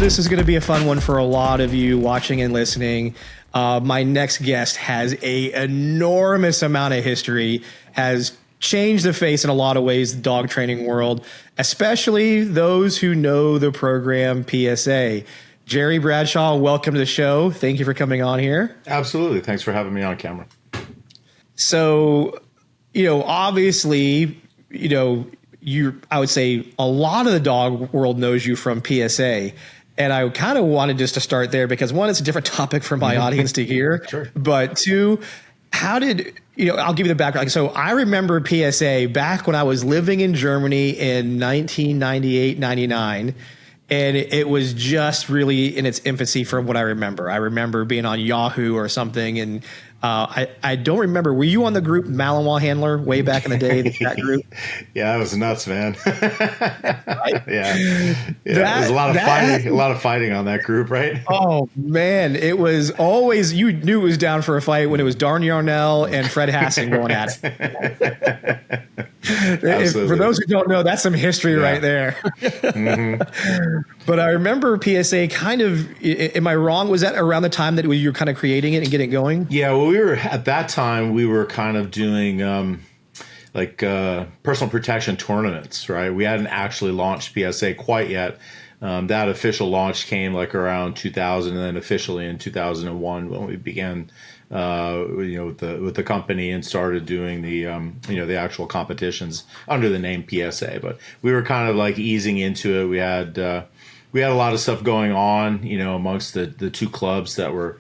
this is going to be a fun one for a lot of you watching and listening. My next guest has a enormous amount of history, has changed the face in a lot of ways, the dog training world, especially those who know the program PSA. Jerry Bradshaw, welcome to the show. Thank you for coming on here. Absolutely. Thanks for having me on camera. So, obviously, I would say a lot of the dog world knows you from PSA. And I kind of wanted just to start there because one, it's a different topic for my audience to hear. Sure. But two, I'll give you the background. So I remember PSA back when I was living in Germany in 1998, 99. And it was just really in its infancy from what I remember. I remember being on Yahoo or something. And I don't remember. Were you on the group Malinois Handler way back in the day, that group? Yeah, it was nuts, man. Yeah. There's a lot of fighting on that group, right? Oh, man. It was always, you knew it was down for a fight when it was Darn Yarnell and Fred Hassan going at it. For those who don't know, that's some history right there. Mm-hmm. But I remember PSA kind of, am I wrong? Was that around the time that you were kind of creating it and getting it going? Yeah, well, at that time, we were kind of doing personal protection tournaments, right? We hadn't actually launched PSA quite yet. That official launch came around 2000 and then officially in 2001 when we began with the company and started doing the actual competitions under the name PSA. But we were kind of easing into it. We had a lot of stuff going on, amongst the two clubs that were,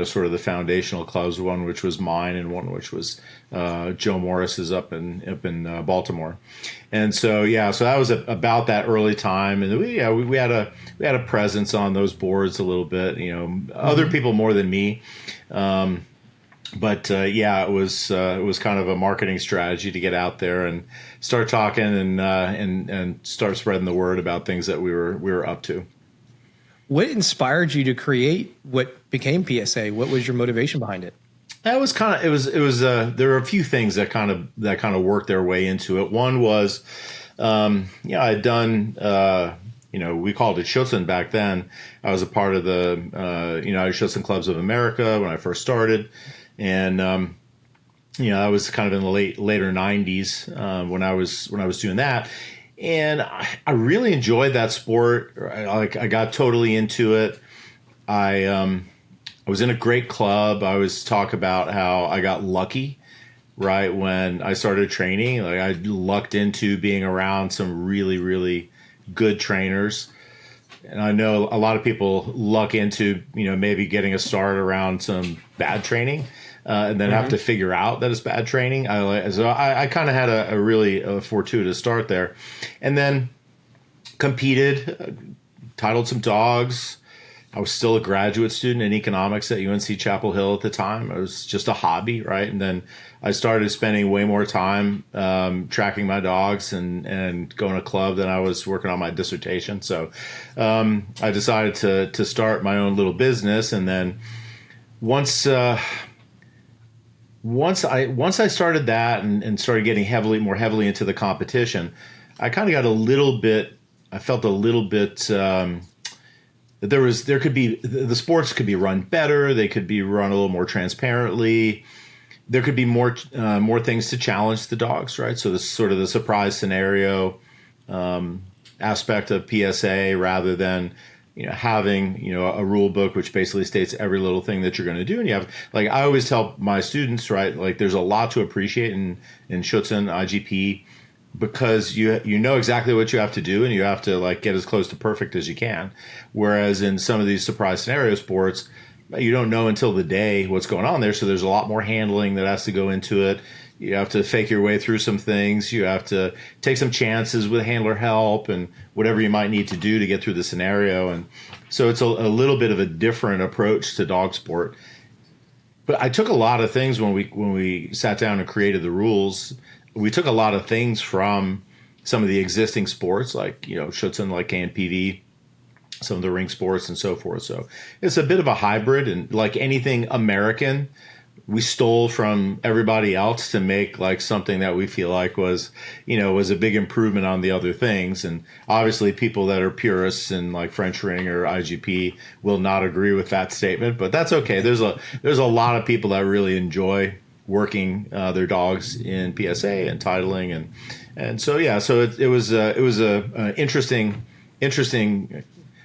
sort of the foundational clubs, one which was mine and one which was Joe Morris's up in Baltimore. And so that was about that early time, and we had a presence on those boards a little bit, other people more than me. But it was kind of a marketing strategy to get out there and start talking and start spreading the word about things that we were up to. What inspired you to create what became PSA? What was your motivation behind it? That was there were a few things that kind of worked their way into it. One was, I'd done, we called it Schutzen back then. I was a part of the United Schutzen Clubs of America when I first started. And, I was kind of in the later 90s when I was doing that. And I really enjoyed that sport. I got totally into it. I was in a great club. I always talk about how I got lucky, right? When I started training, I lucked into being around some really, really good trainers. And I know a lot of people luck into, maybe getting a start around some bad training. And then have to figure out that it's bad training. I kind of had a really fortuitous start there. And then competed, titled some dogs. I was still a graduate student in economics at UNC Chapel Hill at the time. It was just a hobby, right? And then I started spending way more time tracking my dogs and going to club than I was working on my dissertation. So I decided to start my own little business. And then once I started that and started getting more heavily into the competition, I kind of got I felt a little bit that the sports could be run better. They could be run a little more transparently. There could be more things to challenge the dogs, right? So this sort of the surprise scenario aspect of PSA rather than having, a rule book which basically states every little thing that you're going to do. And you have, I always tell my students, right, there's a lot to appreciate in Schutzen, IGP, because you know exactly what you have to do and you have to get as close to perfect as you can. Whereas in some of these surprise scenario sports, you don't know until the day what's going on there. So there's a lot more handling that has to go into it. You have to fake your way through some things. You have to take some chances with handler help and whatever you might need to do to get through the scenario. And so it's a little bit of a different approach to dog sport. But I took a lot of things when we sat down and created the rules. We took a lot of things from some of the existing sports like, Schutzen, like KNPV, some of the ring sports and so forth. So it's a bit of a hybrid, and like anything American, we stole from everybody else to make like something that we feel like was, was a big improvement on the other things. And obviously people that are purists and like French Ring or IGP will not agree with that statement, but that's okay. There's a lot of people that really enjoy working their dogs in PSA and titling. And so, yeah, so it was a interesting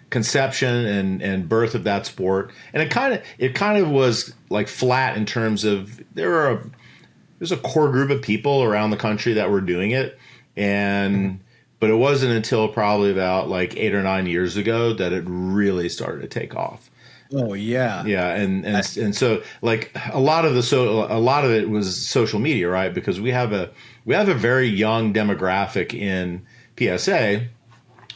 conception and birth of that sport, and it kind of was like flat in terms of there's a core group of people around the country that were doing it, but it wasn't until probably about like 8 or 9 years ago that it really started to take off. Oh yeah, yeah, and so like a lot of it was social media, right? Because we have a very young demographic in PSA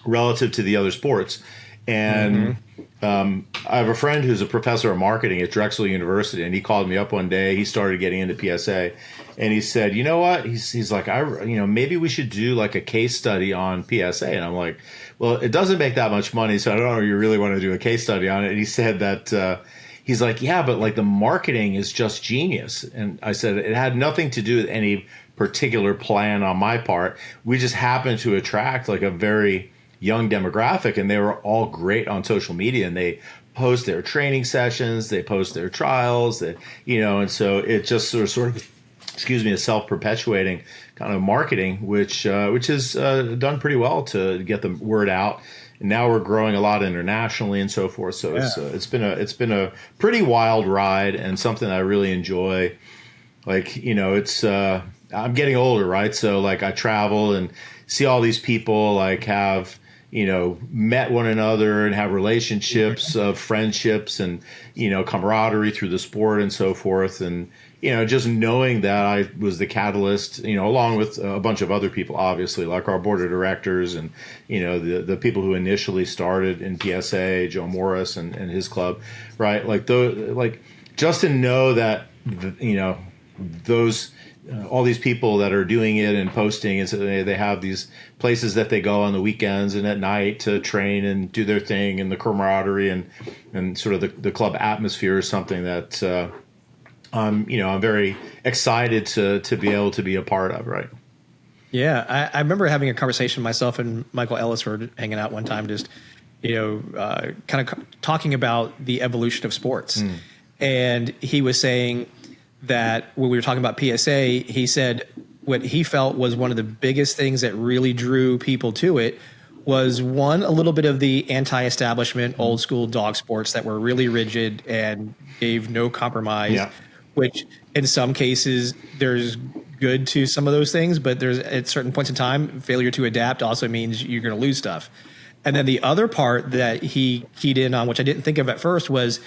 relative to the other sports. And I have a friend who's a professor of marketing at Drexel University, and he called me up one day. He started getting into PSA, and he said, "You know what?" He's like, maybe we should do like a case study on PSA." And I'm like, "Well, it doesn't make that much money, so I don't know if you really want to do a case study on it." And he said that he's like, "Yeah, but like the marketing is just genius." And I said it had nothing to do with any particular plan on my part. We just happened to attract like a very young demographic, and they were all great on social media, and they post their training sessions, they post their trials, and so it just sort of a self-perpetuating kind of marketing, which has done pretty well to get the word out. And now we're growing a lot internationally and so forth. So yeah. It's been a pretty wild ride, and something that I really enjoy. Like, I'm getting older, right? So like I travel and see all these people like have met one another and have relationships of friendships and, camaraderie through the sport and so forth. And, just knowing that I was the catalyst, along with a bunch of other people, obviously, like our board of directors and, the people who initially started in PSA, Joe Morris and his club, right? Just to know that, those all these people that are doing it and posting, and so they have these places that they go on the weekends and at night to train and do their thing, and the camaraderie and sort of the club atmosphere is something that I'm very excited to be able to be a part of, right? Yeah, I remember having a conversation, myself and Michael Ellis were hanging out one time, just kind of talking about the evolution of sports, and he was saying that when we were talking about PSA, he said what he felt was one of the biggest things that really drew people to it was, one, a little bit of the anti-establishment, old school dog sports that were really rigid and gave no compromise, which in some cases there's good to some of those things, but there's at certain points in time, failure to adapt also means you're going to lose stuff. And then the other part that he keyed in on, which I didn't think of at first, was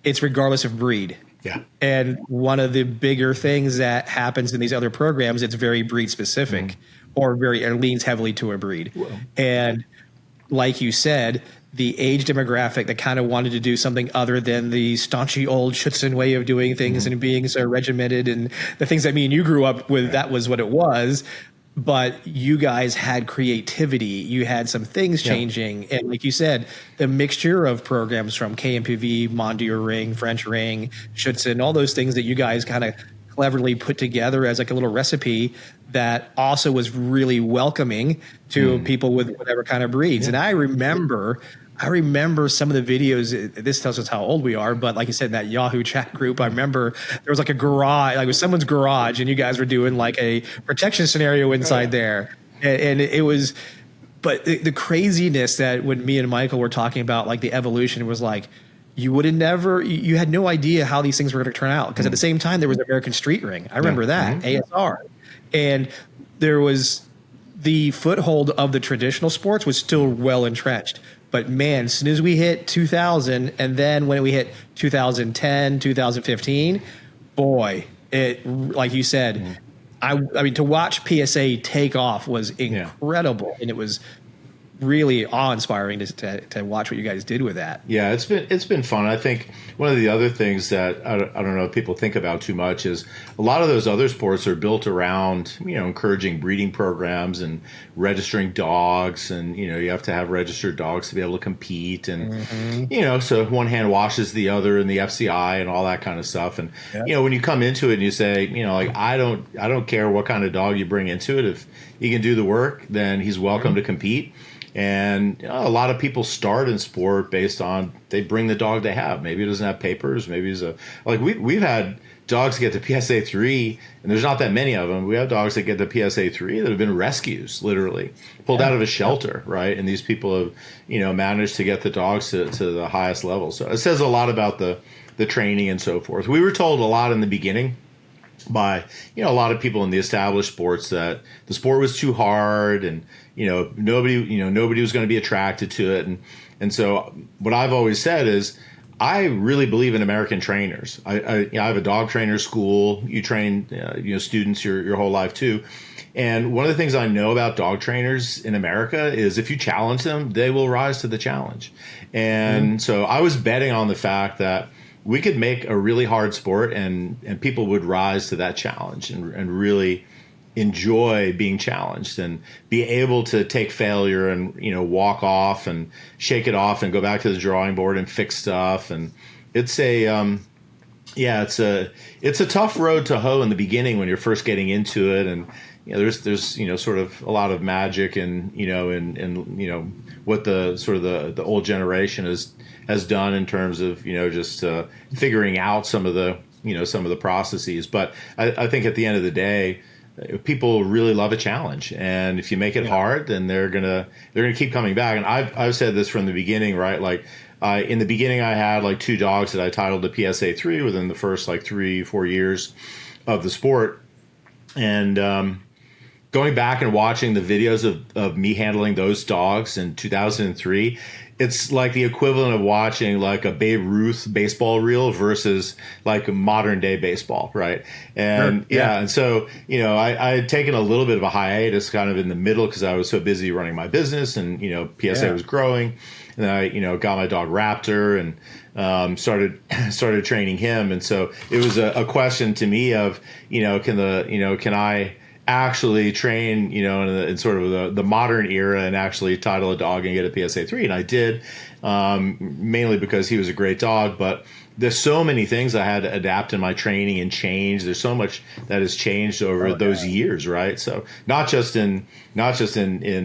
it's regardless of breed. Yeah. And one of the bigger things that happens in these other programs, it's very breed specific or leans heavily to a breed. Whoa. And like you said, the age demographic that kind of wanted to do something other than the staunchy old Schutzen way of doing things and being so regimented, and the things that me and you grew up with, that was what it was. But you guys had creativity. You had some things changing. And like you said, the mixture of programs from KMPV, Mondial Ring, French Ring, Schutzen, all those things that you guys kind of cleverly put together as like a little recipe that also was really welcoming to people with whatever kind of breeds. And I remember some of the videos. This tells us how old we are, but like you said, in that Yahoo chat group, I remember there was like a garage, like it was someone's garage, and you guys were doing like a protection scenario inside there. And it was, but the craziness that when me and Michael were talking about like the evolution, was like, you had no idea how these things were going to turn out. Because at the same time, there was American Street Ring. I remember that, ASR. And there was the foothold of the traditional sports was still well entrenched. But man, as soon as we hit 2000, and then when we hit 2010, 2015, boy, it, like you said, I mean, to watch PSA take off was incredible. And it was really awe-inspiring to watch what you guys did with that. Yeah, it's been fun. I think one of the other things that I don't know if people think about too much is a lot of those other sports are built around, encouraging breeding programs and registering dogs, and you have to have registered dogs to be able to compete, and so one hand washes the other in the FCI and all that kind of stuff. And when you come into it and you say, like I don't care what kind of dog you bring into it, if he can do the work, then he's welcome to compete. And a lot of people start in sport based on they bring the dog they have. Maybe it doesn't have papers. Maybe it's we've had dogs get to PSA 3, and there's not that many of them. We have dogs that get to PSA 3 that have been rescues, literally pulled out of a shelter, right? And these people have managed to get the dogs to the highest level. So it says a lot about the training and so forth. We were told a lot in the beginning by a lot of people in the established sports that the sport was too hard, and nobody was going to be attracted to it, and so what I've always said is I really believe in American trainers. I have a dog trainer school. You train students your whole life too, and one of the things I know about dog trainers in America is if you challenge them, they will rise to the challenge. And so I was betting on the fact that we could make a really hard sport and people would rise to that challenge and really enjoy being challenged and be able to take failure and walk off and shake it off and go back to the drawing board and fix stuff. And it's a tough road to hoe in the beginning when you're first getting into it, and there's sort of a lot of magic and what the sort of the old generation has done in terms of just figuring out some of the processes. But I think at the end of the day, people really love a challenge, and if you make it hard, then they're gonna keep coming back. And I've said this from the beginning, right? Like in the beginning, I had like 2 dogs that I titled to PSA 3 within the first 3-4 years of the sport, and going back and watching the videos of me handling those dogs in 2003, it's like the equivalent of watching like a Babe Ruth baseball reel versus like modern day baseball, right? And and so I had taken a little bit of a hiatus kind of in the middle because I was so busy running my business, and PSA was growing, and I got my dog Raptor and started training him, and so it was a question to me of can I actually train, in sort of the modern era and actually title a dog and get a PSA 3. And I did, mainly because he was a great dog, but there's so many things I had to adapt in my training and change. There's so much that has changed over those years, right? So not just in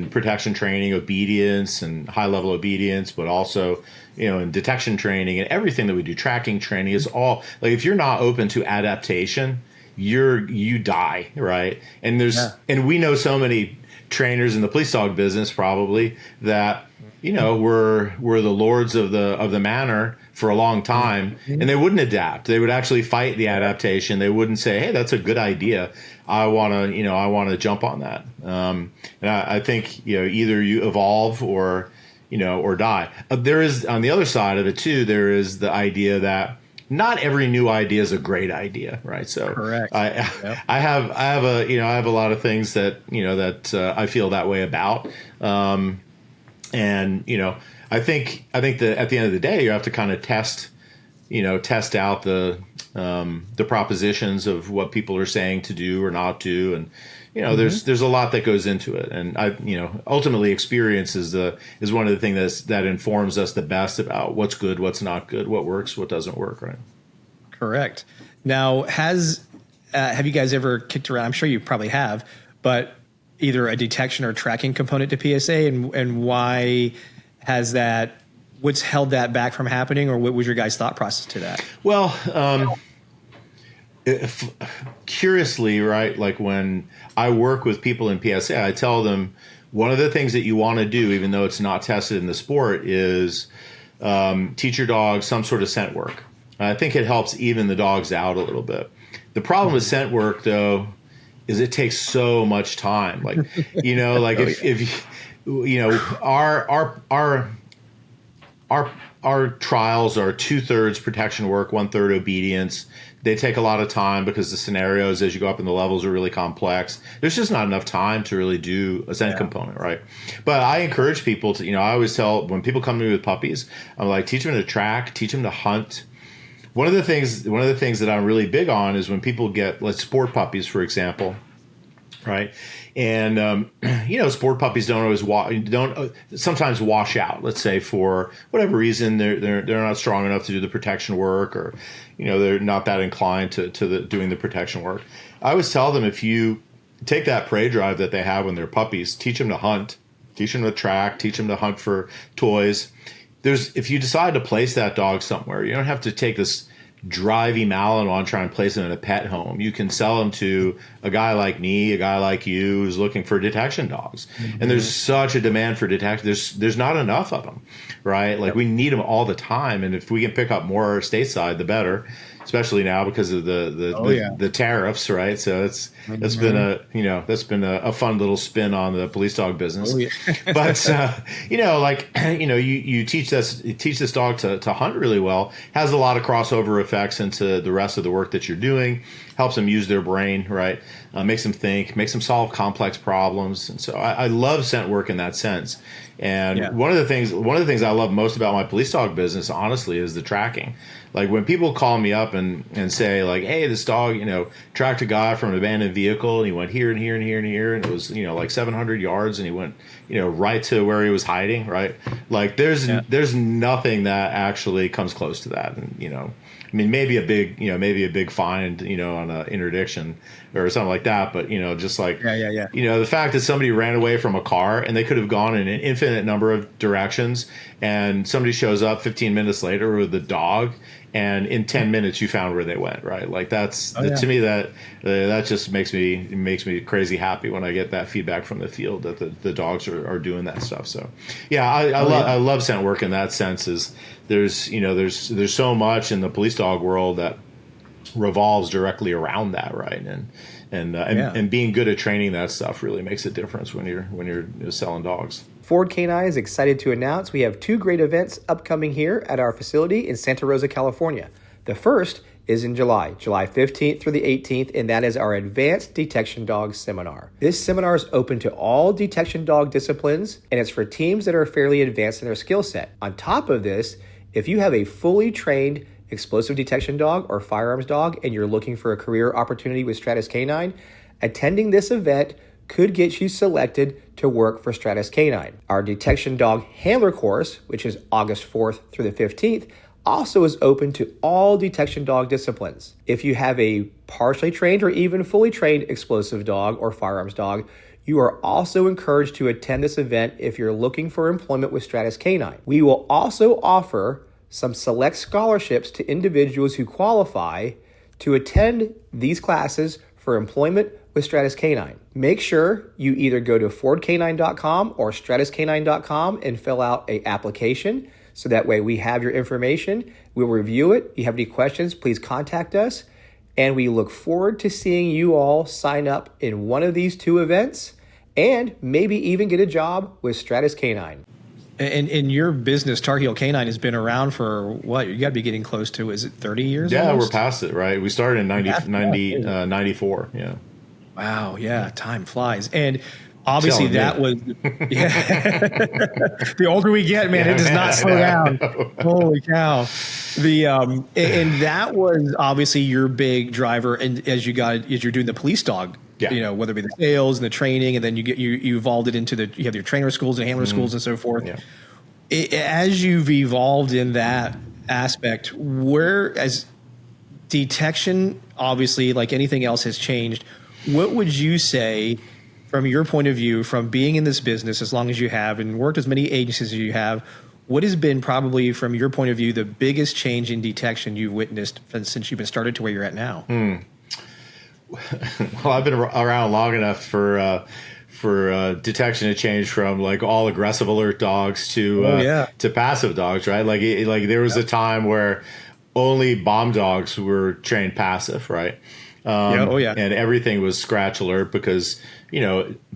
protection training, obedience and high level obedience, but also, in detection training and everything that we do, tracking training is all like, if you're not open to adaptation, you die, right? And and we know so many trainers in the police dog business probably that were the lords of the manor for a long time, and they wouldn't adapt. They would actually fight the adaptation. They wouldn't say, "Hey, that's a good idea. I want to jump on that." And I think either you evolve or die. There is, on the other side of it too, there is the idea that not every new idea is a great idea, right? So correct. I have a lot of things that I feel that way about, and I think that at the end of the day, you have to kind of test out the propositions of what people are saying to do or not do, and there's a lot that goes into it, and ultimately experience is one of the things that informs us the best about what's good, what's not good, what works, what doesn't work, right? Correct. Now, have you guys ever kicked around? I'm sure you probably have, but either a detection or tracking component to PSA, and why has that? What's held that back from happening, or what was your guys' thought process to that? Well, curiously, right? Like when I work with people in PSA, I tell them one of the things that you want to do, even though it's not tested in the sport, is teach your dog some sort of scent work. I think it helps even the dogs out a little bit. The problem with scent work, though, is it takes so much time. Like, if our our trials are 2/3 protection work, 1/3 obedience. They take a lot of time because the scenarios as you go up in the levels are really complex. There's just not enough time to really do a scent component, right? But I encourage people to, I always tell when people come to me with puppies, I'm like, teach them to track, teach them to hunt. One of the things that I'm really big on is when people get, like, sport puppies, for example, right? And sport puppies don't always sometimes wash out. Let's say for whatever reason they're not strong enough to do the protection work, or they're not that inclined to doing the protection work. I always tell them, if you take that prey drive that they have when they're puppies, teach them to hunt, teach them to track, teach them to hunt for toys. If you decide to place that dog somewhere, you don't have to take this drivey Malinois and try and place them in a pet home. You can sell them to a guy like me, a guy like you, who's looking for detection dogs. Mm-hmm. And there's such a demand for detection. There's not enough of them, right? Like, we need them all the time. And if we can pick up more stateside, the better, especially now because of the tariffs, right? So that's been a fun little spin on the police dog business. Oh, yeah. But you teach this dog to hunt really well, has a lot of crossover effects into the rest of the work that you're doing, helps them use their brain, right? Makes them think, makes them solve complex problems. And so I love scent work in that sense. And one of the things I love most about my police dog business, honestly, is the tracking. Like, when people call me up and say, like, hey, this dog, tracked a guy from an abandoned vehicle, and he went here and here and here and here, and it was, like 700 yards, and he went, right to where he was hiding, right? Like, there's nothing that actually comes close to that. And, maybe a big find, on an interdiction or something like that. But, just like, the fact that somebody ran away from a car and they could have gone in an infinite number of directions, and somebody shows up 15 minutes later with the dog, and in 10 minutes you found where they went, right? Like, to me, that just makes me crazy happy when I get that feedback from the field that the dogs are doing that stuff. So I love scent work in that sense. Is there's so much in the police dog world that revolves directly around that, right? And being good at training that stuff really makes a difference when you're selling dogs. Ford K9 is excited to announce we have 2 great events upcoming here at our facility in Santa Rosa, California. The first is in July 15th through the 18th, and that is our Advanced Detection Dog Seminar. This seminar is open to all detection dog disciplines, and it's for teams that are fairly advanced in their skill set. On top of this, if you have a fully trained explosive detection dog or firearms dog and you're looking for a career opportunity with Stratus K9, attending this event could get you selected to work for Stratus K9. Our detection dog handler course, which is August 4th through the 15th, also is open to all detection dog disciplines. If you have a partially trained or even fully trained explosive dog or firearms dog, you are also encouraged to attend this event if you're looking for employment with Stratus K9. We will also offer some select scholarships to individuals who qualify to attend these classes for employment with Stratus K9. Make sure you either go to fordk9.com or stratusk9.com and fill out an application, so that way we have your information. We'll review it. If you have any questions, please contact us. And we look forward to seeing you all sign up in one of these 2 events and maybe even get a job with Stratus K9. And in your business, Tarheel K9 has been around for what? You got to be getting close to, is it 30 years? Yeah, almost? We're past it, right? We started in 94. Yeah. Wow. Yeah. Time flies. And obviously that was, the older we get, man, it does not slow down. Holy cow. And that was obviously your big driver. And as you're doing the police dog, whether it be the sales and the training, and then you evolved it into you have your trainer schools and handler schools and so forth. Yeah. As you've evolved in that aspect, as detection, obviously, like anything else, has changed, what would you say, from your point of view, from being in this business as long as you have and worked as many agencies as you have, what has been probably, from your point of view, the biggest change in detection you've witnessed since you've been started to where you're at now? Well, I've been around long enough for detection to change from like all aggressive alert dogs to passive dogs, right? Like there was a time where only bomb dogs were trained passive, right? And everything was scratch alert because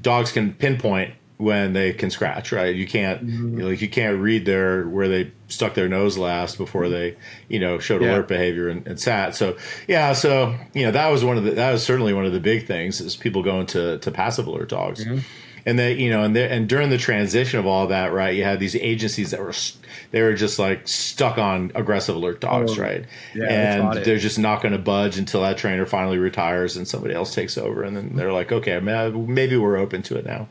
dogs can pinpoint when they can scratch, right? You can't, you can't read where they stuck their nose last before they, showed alert behavior and sat. So, that was certainly one of the big things is people going to passive alert dogs. And they, and during the transition of all that, right, you had these agencies that were just like stuck on aggressive alert dogs, right? Yeah, and they're just not going to budge until that trainer finally retires and somebody else takes over. And then they're like, okay, maybe we're open to it now.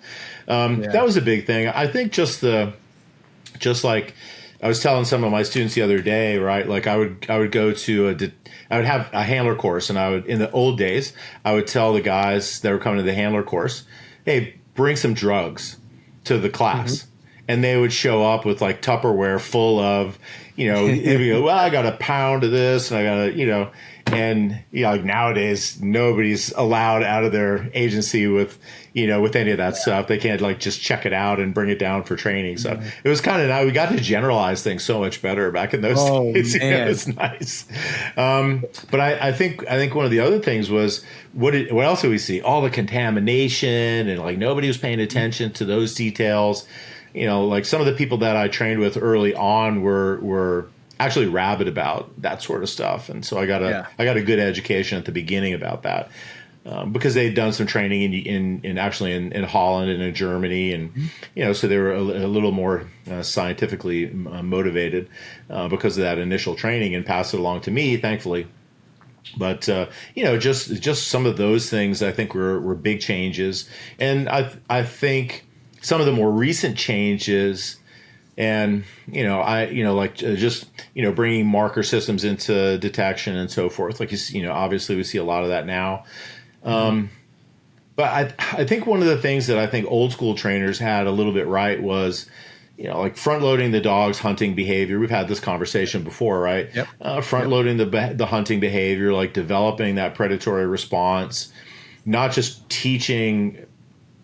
That was a big thing. I think just like I was telling some of my students the other day, right? Like I would go to I would have a handler course, and in the old days, I would tell the guys that were coming to the handler course, hey, bring some drugs to the class. And they would show up with like Tupperware full of, they'd go, well, I got a pound of this and I got a, and like nowadays nobody's allowed out of their agency with any of that stuff. They can't like just check it out and bring it down for training. So it was kind of nice. We got to generalize things so much better back in those days. It was nice. But I think one of the other things was what else did we see? All the contamination and like nobody was paying attention to those details. Like some of the people that I trained with early on were actually rabid about that sort of stuff. And so I got a good education at the beginning about that because they'd done some training in Holland and in Germany. And, so they were a little more scientifically motivated because of that initial training and passed it along to me, thankfully. But, just some of those things I think were big changes. And I think some of the more recent changes and, bringing marker systems into detection and so forth. Like, obviously we see a lot of that now. But I think one of the things that I think old school trainers had a little bit right was, like front loading the dog's hunting behavior. We've had this conversation before, right? Yep. Front loading the hunting behavior, like developing that predatory response, not just teaching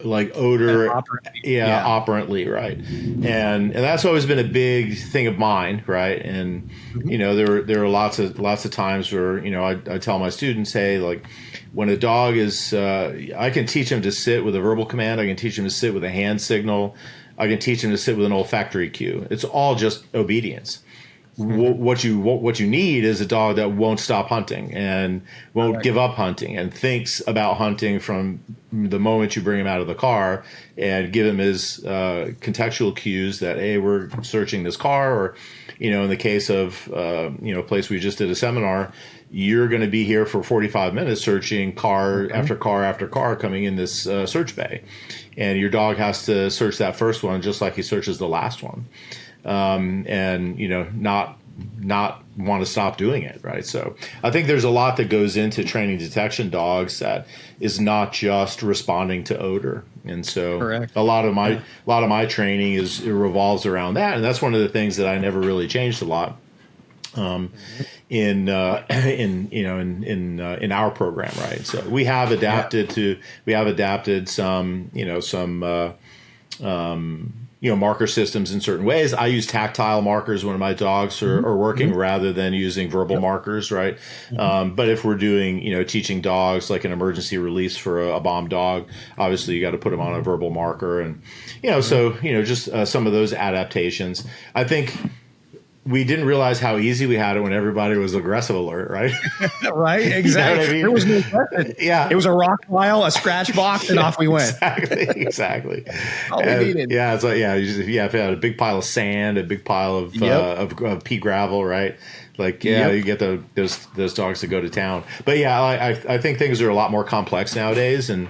like odor operantly, right? And that's always been a big thing of mine, right? And there are lots of times where I tell my students, hey, like when a dog is I can teach them to sit with a verbal command, I can teach them to sit with a hand signal, I can teach them to sit with an olfactory cue. It's all just obedience. What you need is a dog that won't stop hunting and won't give up hunting and thinks about hunting from the moment you bring him out of the car, and give him his contextual cues that, hey, we're searching this car, or in the case of a place we just did a seminar, you're going to be here for 45 minutes searching car after car after car coming in this search bay, and your dog has to search that first one just like he searches the last one. And not want to stop doing it, right? So I think there's a lot that goes into training detection dogs that is not just responding to odor, and so a lot of my training it revolves around that, and that's one of the things that I never really changed a lot in our program, right? So we have adapted some marker systems in certain ways. I use tactile markers when my dogs are working rather than using verbal markers, right? But if we're doing, teaching dogs like an emergency release for a bomb dog, obviously you got to put them on a verbal marker. And, just some of those adaptations. I think we didn't realize how easy we had it when everybody was aggressive alert, right? Right, exactly. There was no question. Yeah. It was a rock pile, a scratch box, and off we went. Exactly. All we needed. Yeah, it's like, if you had a big pile of sand, a big pile of pea gravel, right? Like, you get those dogs to go to town. But I think things are a lot more complex nowadays. And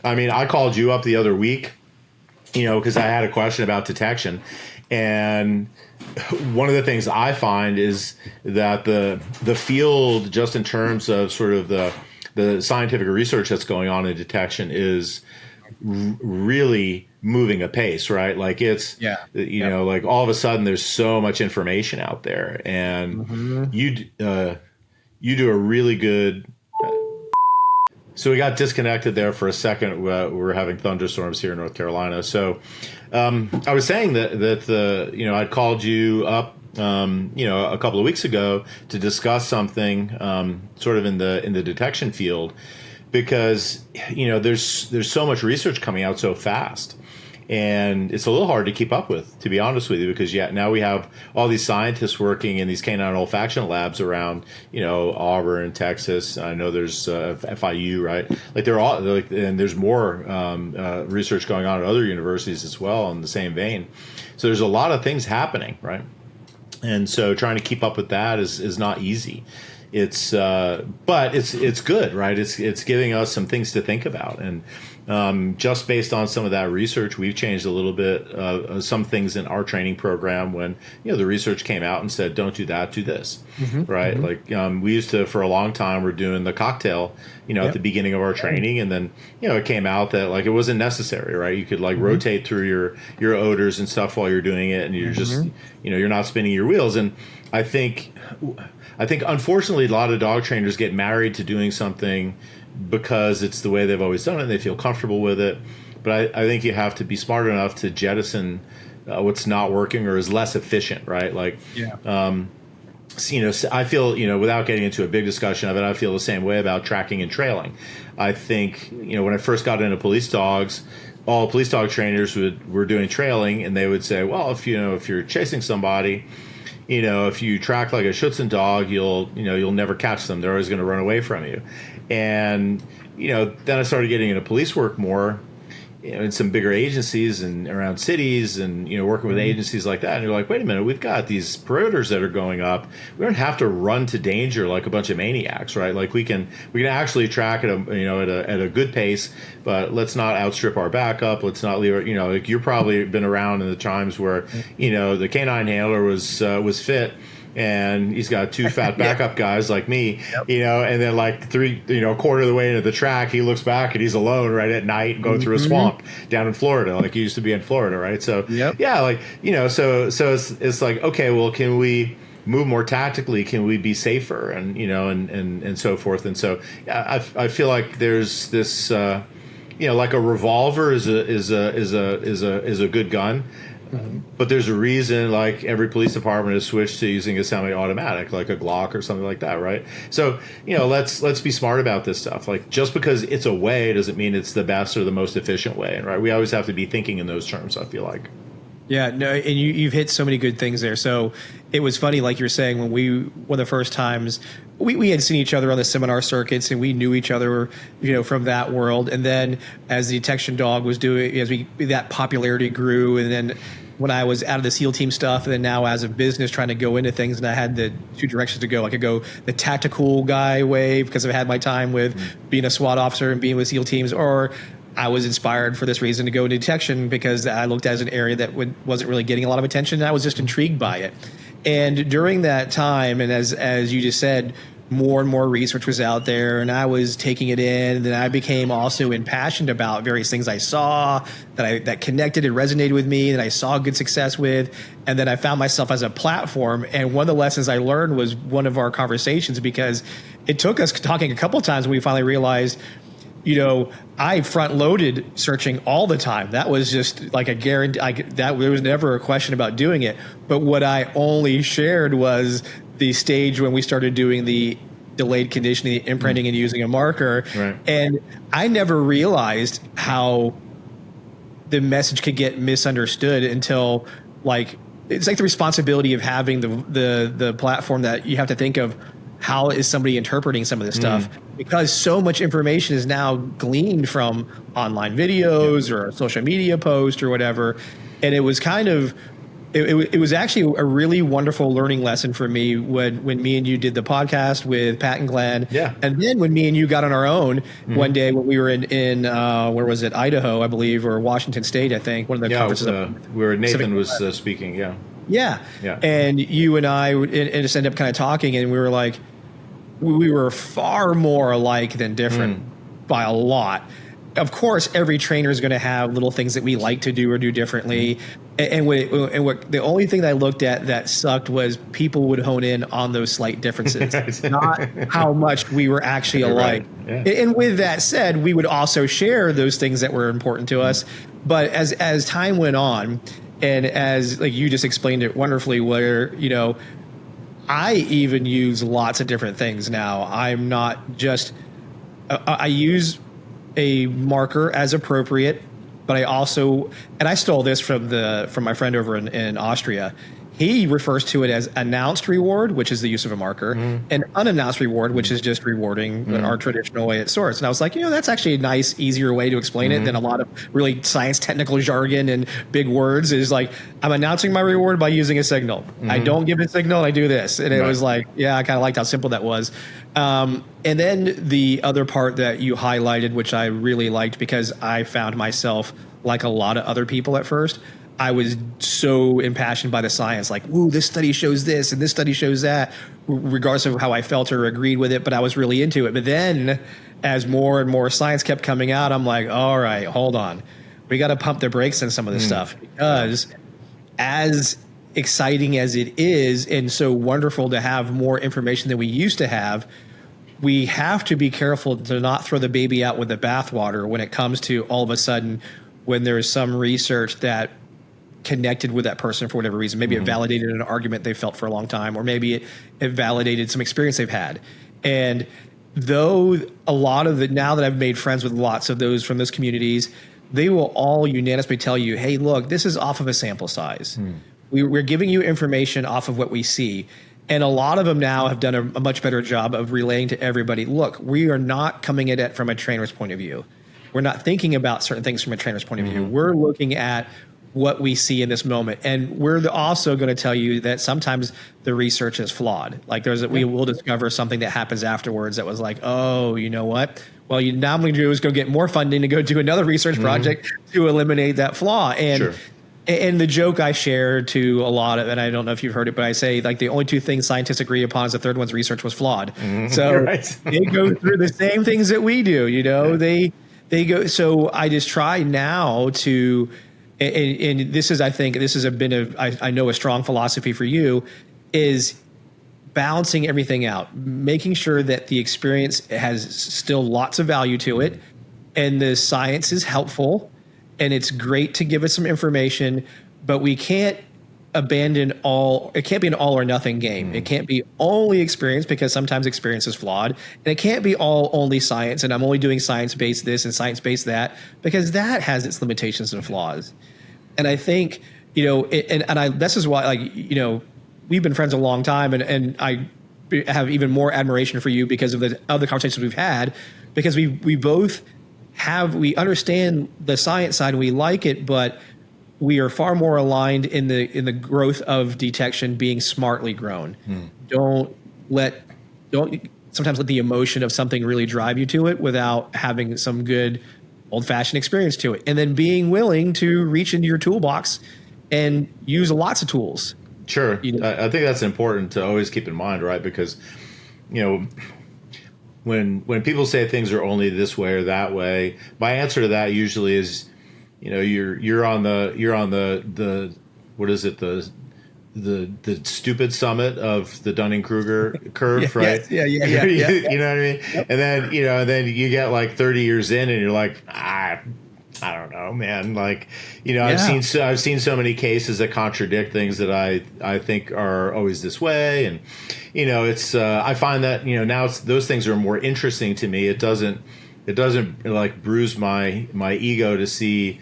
I mean, I called you up the other week, because I had a question about detection. And one of the things I find is that the field, just in terms of sort of the scientific research that's going on in detection, is really moving apace, right? Like it's, like all of a sudden there's so much information out there, and you do a really good. So we got disconnected there for a second. We're having thunderstorms here in North Carolina. So I was saying that I'd called you up, a couple of weeks ago to discuss something sort of in the detection field, because there's so much research coming out so fast, And it's a little hard to keep up with, to be honest with you, because now we have all these scientists working in these canine olfaction labs around, Auburn, Texas. I know there's FIU, right? Like and there's more research going on at other universities as well in the same vein. So there's a lot of things happening, right? And so trying to keep up with that is not easy. But it's good, right? It's giving us some things to think about, and just based on some of that research, we've changed a little bit some things in our training program. When the research came out and said, "Don't do that, do this," right? Like we used to, for a long time, we're doing the cocktail, at the beginning of our training, and then it came out that like it wasn't necessary, right? You could like rotate through your odors and stuff while you're doing it, and you're just you're not spinning your wheels. And I think unfortunately a lot of dog trainers get married to doing something because it's the way they've always done it and they feel comfortable with it. But I think you have to be smart enough to jettison what's not working or is less efficient, right? Like, I feel, without getting into a big discussion of it, I feel the same way about tracking and trailing. I think, when I first got into police dogs, all police dog trainers were doing trailing, and they would say, well, if you're chasing somebody, if you track like a Schutzhund dog, you'll never catch them. They're always going to run away from you. And, then I started getting into police work more, in some bigger agencies and around cities and, working with agencies like that. And you're like, wait a minute, we've got these perimeters that are going up. We don't have to run to danger like a bunch of maniacs, right? Like we can actually track at a good pace, but let's not outstrip our backup. Let's not leave it, like you've probably been around in the times where, the canine handler was fit, and he's got two fat backup guys like me, and then like a quarter of the way into the track, he looks back and he's alone right at night going through a swamp down in Florida, like he used to be in Florida, right? So so it's like, okay, well, can we move more tactically? Can we be safer? And and so forth. And so I feel like there's this like a revolver is a good gun. But there's a reason, like every police department has switched to using a semi-automatic, like a Glock or something like that, right? So, let's be smart about this stuff. Like, just because it's a way doesn't mean it's the best or the most efficient way, right? We always have to be thinking in those terms, I feel like. Yeah, no, and you've hit so many good things there. So it was funny, like you're saying, when one of the first times we had seen each other on the seminar circuits, and we knew each other, from that world. And then as the detection dog was doing, that popularity grew, and then when I was out of the SEAL team stuff, and then now as a business trying to go into things, and I had the two directions to go. I could go the tactical guy way because I've had my time with being a SWAT officer and being with SEAL teams, or I was inspired for this reason to go into detection because I looked at it as an area that wasn't really getting a lot of attention, and I was just intrigued by it. And during that time, and as you just said, more and more research was out there, and I was taking it in, and then I became also impassioned about various things I saw that connected and resonated with me, that I saw good success with, and then I found myself as a platform. And one of the lessons I learned was one of our conversations, because it took us talking a couple of times when we finally realized, I front loaded searching all the time. That was just like a guarantee. There was never a question about doing it. But what I only shared was the stage when we started doing the delayed conditioning, the imprinting, and using a marker. Right. And I never realized how the message could get misunderstood until it's like the responsibility of having the platform that you have to think of. How is somebody interpreting some of this stuff? Because so much information is now gleaned from online videos or a social media post or whatever. And it was kind of, it was actually a really wonderful learning lesson for me when me and you did the podcast with Pat and Glenn. Yeah. And then when me and you got on our own one day when we were in where was it, Idaho, I believe, or Washington State, I think, one of the conferences. Where Nathan was speaking, Yeah. And you and I just ended up kind of talking, and we were like, we were far more alike than different by a lot. Of course, every trainer is going to have little things that we like to do or do differently. And what the only thing that I looked at that sucked was people would hone in on those slight differences, not how much we were actually alike. Right. Yeah. And with that said, we would also share those things that were important to us. But as time went on, and as like you just explained it wonderfully, where, I even use lots of different things now. I'm not just, I use a marker as appropriate but I also, and I stole this from my friend over in Austria. He refers to it as announced reward, which is the use of a marker, and unannounced reward, which is just rewarding our traditional way at source. And I was like, that's actually a nice, easier way to explain it than a lot of really science technical jargon and big words. Is like, I'm announcing my reward by using a signal. I don't give a signal, I do this. And it was like, yeah, I kind of liked how simple that was. And then the other part that you highlighted, which I really liked because I found myself like a lot of other people at first, I was so impassioned by the science, like, ooh, this study shows this and this study shows that, regardless of how I felt or agreed with it, but I was really into it. But then as more and more science kept coming out, I'm like, all right, hold on. We got to pump the brakes on some of this stuff, because as exciting as it is and so wonderful to have more information than we used to have, we have to be careful to not throw the baby out with the bathwater when it comes to all of a sudden when there's some research that connected with that person for whatever reason. Maybe it validated an argument they felt for a long time, or maybe it validated some experience they've had. And though a lot of it, now that I've made friends with lots of those from those communities, they will all unanimously tell you, hey, look, this is off of a sample size. We're giving you information off of what we see. And a lot of them now have done a much better job of relaying to everybody, look, we are not coming at it from a trainer's point of view. We're not thinking about certain things from a trainer's point of view. We're looking at what we see in this moment. And we're also going to tell you that sometimes the research is flawed. Like we will discover something that happens afterwards that was like, oh, you know what? Well, now I'm going to do is go get more funding to go do another research project to eliminate that flaw. And and the joke I share to a lot of, and I don't know if you've heard it, but I say like the only two things scientists agree upon is the third one's research was flawed. So they go through the same things that we do, they go. So I just try now to, and this is, I think this has been I know a strong philosophy for you, is balancing everything out, making sure that the experience has still lots of value to it, and the science is helpful, and it's great to give us some information, but we can't abandon all. It can't be an all or nothing game. It can't be only experience, because sometimes experience is flawed, and it can't be all only science, and I'm only doing science-based this and science-based that, because that has its limitations and flaws. And I think, this is why, we've been friends a long time, and I have even more admiration for you because of the other conversations we've had, because we both we understand the science side and we like it, but we are far more aligned in the growth of detection being smartly grown. Don't sometimes let the emotion of something really drive you to it without having some good old-fashioned experience to it, and then being willing to reach into your toolbox and use lots of tools. Sure. I think that's important to always keep in mind, right? Because, when people say things are only this way or that way, my answer to that usually is, you're on the what is it, the stupid summit of the Dunning-Kruger curve, right? Yeah. You know what I mean? Yep. And then you get like 30 years in, and you're like, I don't know, man. Like, I've seen so many cases that contradict things that I think are always this way, and it's I find that now those things are more interesting to me. It doesn't like bruise my ego to see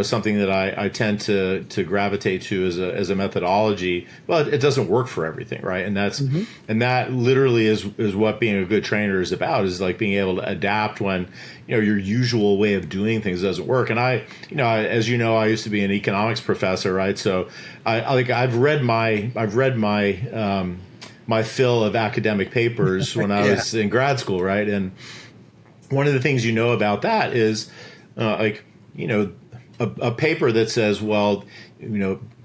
something that I tend to gravitate to as a methodology, but it doesn't work for everything, right? And that's and that literally is what being a good trainer is about, is like being able to adapt when your usual way of doing things doesn't work. And I used to be an economics professor, right? So I've read my my fill of academic papers when I was in grad school, right? And one of the things about that is a paper that says, well,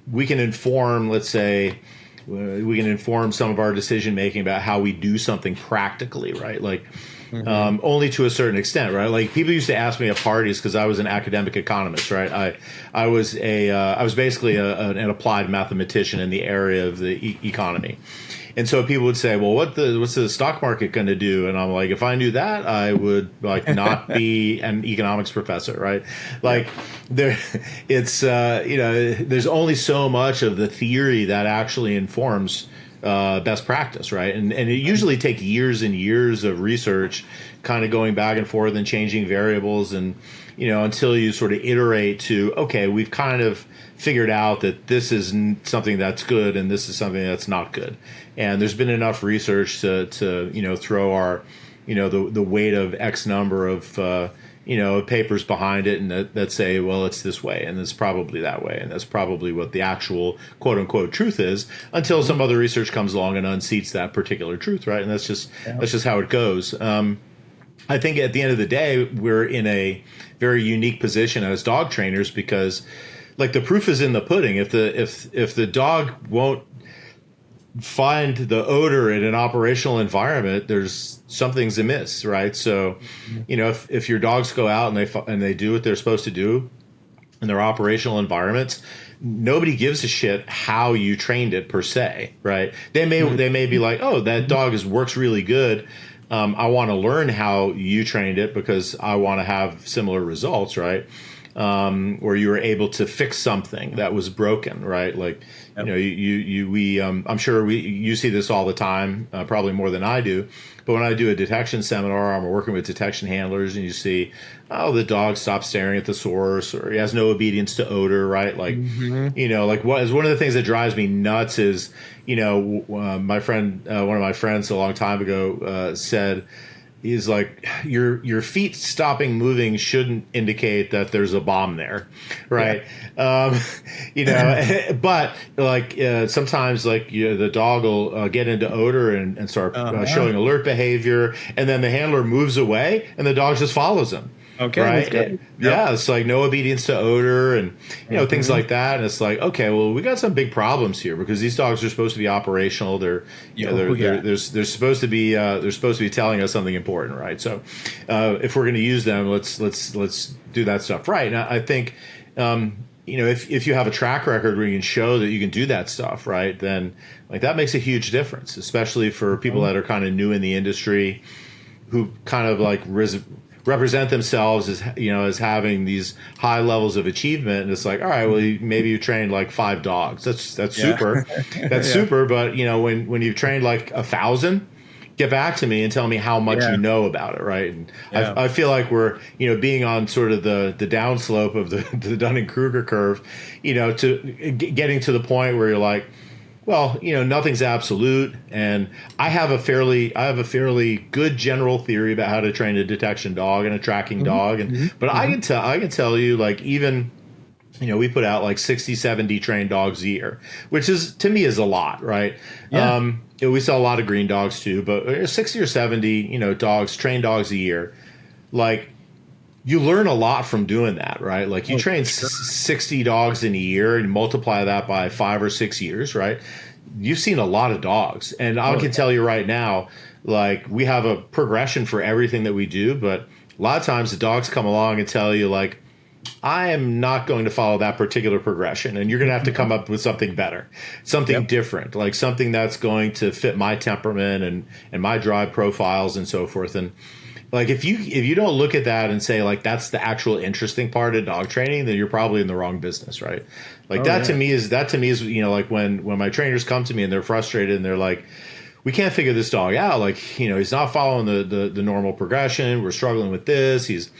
we can inform, let's say, we can inform some of our decision making about how we do something practically, right? Like only to a certain extent, right? Like people used to ask me at parties, because I was an academic economist, right? I was basically an applied mathematician in the area of the economy. And so people would say, well, what's the stock market going to do? And I'm like, if I knew that, I would not be an economics professor, right? Like there's only so much of the theory that actually informs best practice, right? And it usually takes years and years of research, kind of going back and forth and changing variables, and until you sort of iterate to, okay, we've kind of figured out that this is something that's good and this is something that's not good. And there's been enough research to throw our the weight of X number of papers behind it, and that say, well, it's this way, and it's probably that way, and that's probably what the actual quote unquote truth is, until some other research comes along and unseats that particular truth, right? And that's just how it goes. I think at the end of the day, we're in a very unique position as dog trainers, because like the proof is in the pudding. If the dog won't find the odor in an operational environment, there's something's amiss, right? So, if your dogs go out and they do what they're supposed to do in their operational environments, nobody gives a shit how you trained it per se, right? They may be like, oh, that dog works really good. I want to learn how you trained it because I want to have similar results, right? Or you were able to fix something that was broken, right? Like, I'm sure you see this all the time, probably more than I do. But when I do a detection seminar, I'm working with detection handlers, and you see, oh, the dog stopped staring at the source, or he has no obedience to odor, right? Like, like what is one of the things that drives me nuts is, my friend, one of my friends a long time ago said, he's like, your feet stopping moving shouldn't indicate that there's a bomb there, right? Yeah. But like sometimes like the dog will get into odor and start showing alert behavior, and then the handler moves away and the dog just follows him. Okay. Right. Yeah. It's like no obedience to odor and things like that. And it's like, okay, well, we got some big problems here, because these dogs are supposed to be operational. They're they're supposed to be telling us something important, right? So if we're going to use them, let's do that stuff right. And I think if you have a track record where you can show that you can do that stuff right, then like that makes a huge difference, especially for people that are kind of new in the industry, who kind of like represent themselves as having these high levels of achievement, and it's like, all right, well, maybe you trained like 5 dogs. That's super. That's super. But when you've trained like 1,000, get back to me and tell me how much you know about it, right? And I feel like we're being on sort of the downslope of the Dunning-Kruger curve, to getting to the point where you're like, well, nothing's absolute, and I have a fairly good general theory about how to train a detection dog and a tracking dog, but I can tell you, like, even we put out like 60, 70 trained dogs a year, which is, to me, is a lot, right? Yeah. We sell a lot of green dogs too, but 60 or 70, trained dogs a year, like. You learn a lot from doing that, right? Like you train 60 dogs in a year and multiply that by 5 or 6 years, right? You've seen a lot of dogs. And I can tell you right now, like we have a progression for everything that we do, but a lot of times the dogs come along and tell you like, I am not going to follow that particular progression, and you're going to have to come up with something better, something different, like something that's going to fit my temperament and my drive profiles and so forth. And like if you don't look at that and say like that's the actual interesting part of dog training, then you're probably in the wrong business, right? Like to me is like when my trainers come to me and they're frustrated and they're like, we can't figure this dog out, like he's not following the normal progression, we're struggling with this, he's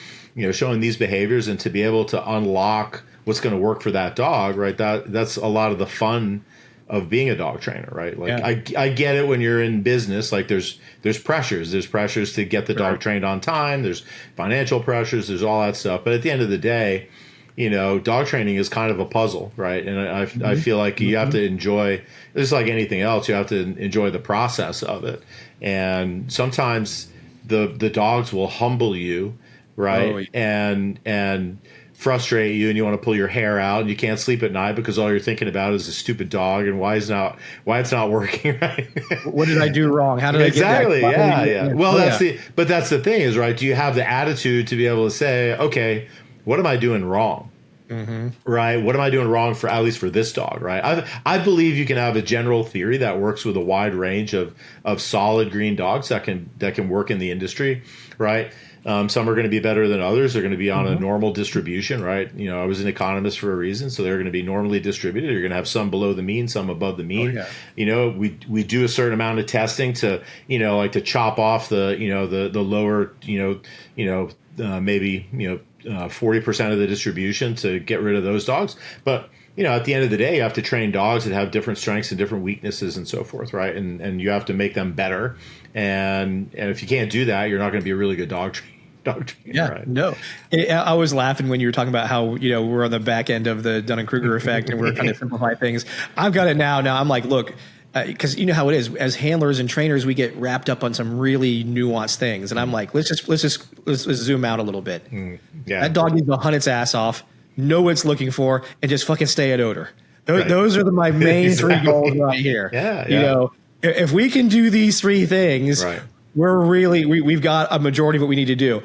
showing these behaviors, and to be able to unlock what's going to work for that dog, right? That's a lot of the fun of being a dog trainer, right? Like I get it when you're in business, like there's pressures to get the dog trained on time. There's financial pressures. There's all that stuff. But at the end of the day, dog training is kind of a puzzle, right? And I feel like you have to enjoy, just like anything else, you have to enjoy the process of it. And sometimes the dogs will humble you, right? And frustrate you, and you want to pull your hair out, and you can't sleep at night because all you're thinking about is a stupid dog and why it's not working right. What did I do wrong? How did I get that? Yeah. Well, that's the thing is, right? Do you have the attitude to be able to say, okay, what am I doing wrong? right? What am I doing wrong for, at least for this dog, right? I believe you can have a general theory that works with a wide range of solid green dogs that can work in the industry, right? Some are going to be better than others. They're going to be on a normal distribution, right? I was an economist for a reason, so they're going to be normally distributed. You're going to have some below the mean, some above the mean. Oh, yeah. We do a certain amount of testing to, like to chop off the lower, maybe 40% of the distribution to get rid of those dogs. But at the end of the day, you have to train dogs that have different strengths and different weaknesses and so forth, right? And you have to make them better. And if you can't do that, you're not going to be a really good dog trainer. Yeah, right? No. I was laughing when you were talking about how, we're on the back end of the Dunning-Kruger effect and we're trying to simplify things. I've got it now. Now I'm like, look, because you know how it is. As handlers and trainers, we get wrapped up on some really nuanced things. And I'm like, let's zoom out a little bit. Yeah. That dog needs to hunt its ass off, know what it's looking for, and just fucking stay at odor. Those are my main three goals right here. Yeah. If we can do these three things, right, we've got a majority of what we need to do.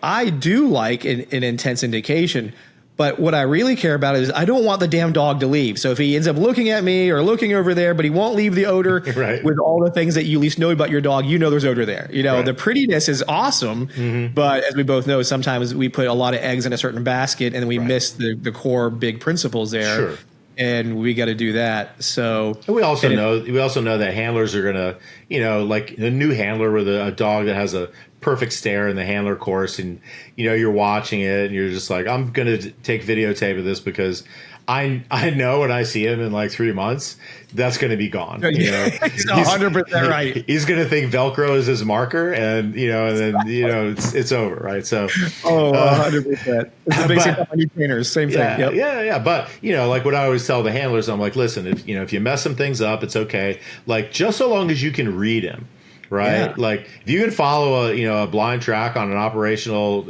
I do like an intense indication, but what I really care about is I don't want the damn dog to leave. So if he ends up looking at me or looking over there, but he won't leave the odor right, with all the things that you at least know about your dog, there's odor there. Right. The prettiness is awesome, but as we both know, sometimes we put a lot of eggs in a certain basket and we miss the core big principles there. Sure. And we got to do that. So we also know that handlers are gonna, like a new handler with a dog that has a perfect stare in the handler course, and you're watching it and you're just like, I'm gonna take videotape of this because I know when I see him in like 3 months, that's going to be gone. He's 100% right. He's going to think Velcro is his marker, and then it's over, right? So 100%. It's the big thing about new trainers, same thing. Yep. Yeah. But like what I always tell the handlers, I'm like, listen, if you mess some things up, it's okay. Like just so long as you can read him. Right. Yeah. Like if you can follow a blind track on an operational,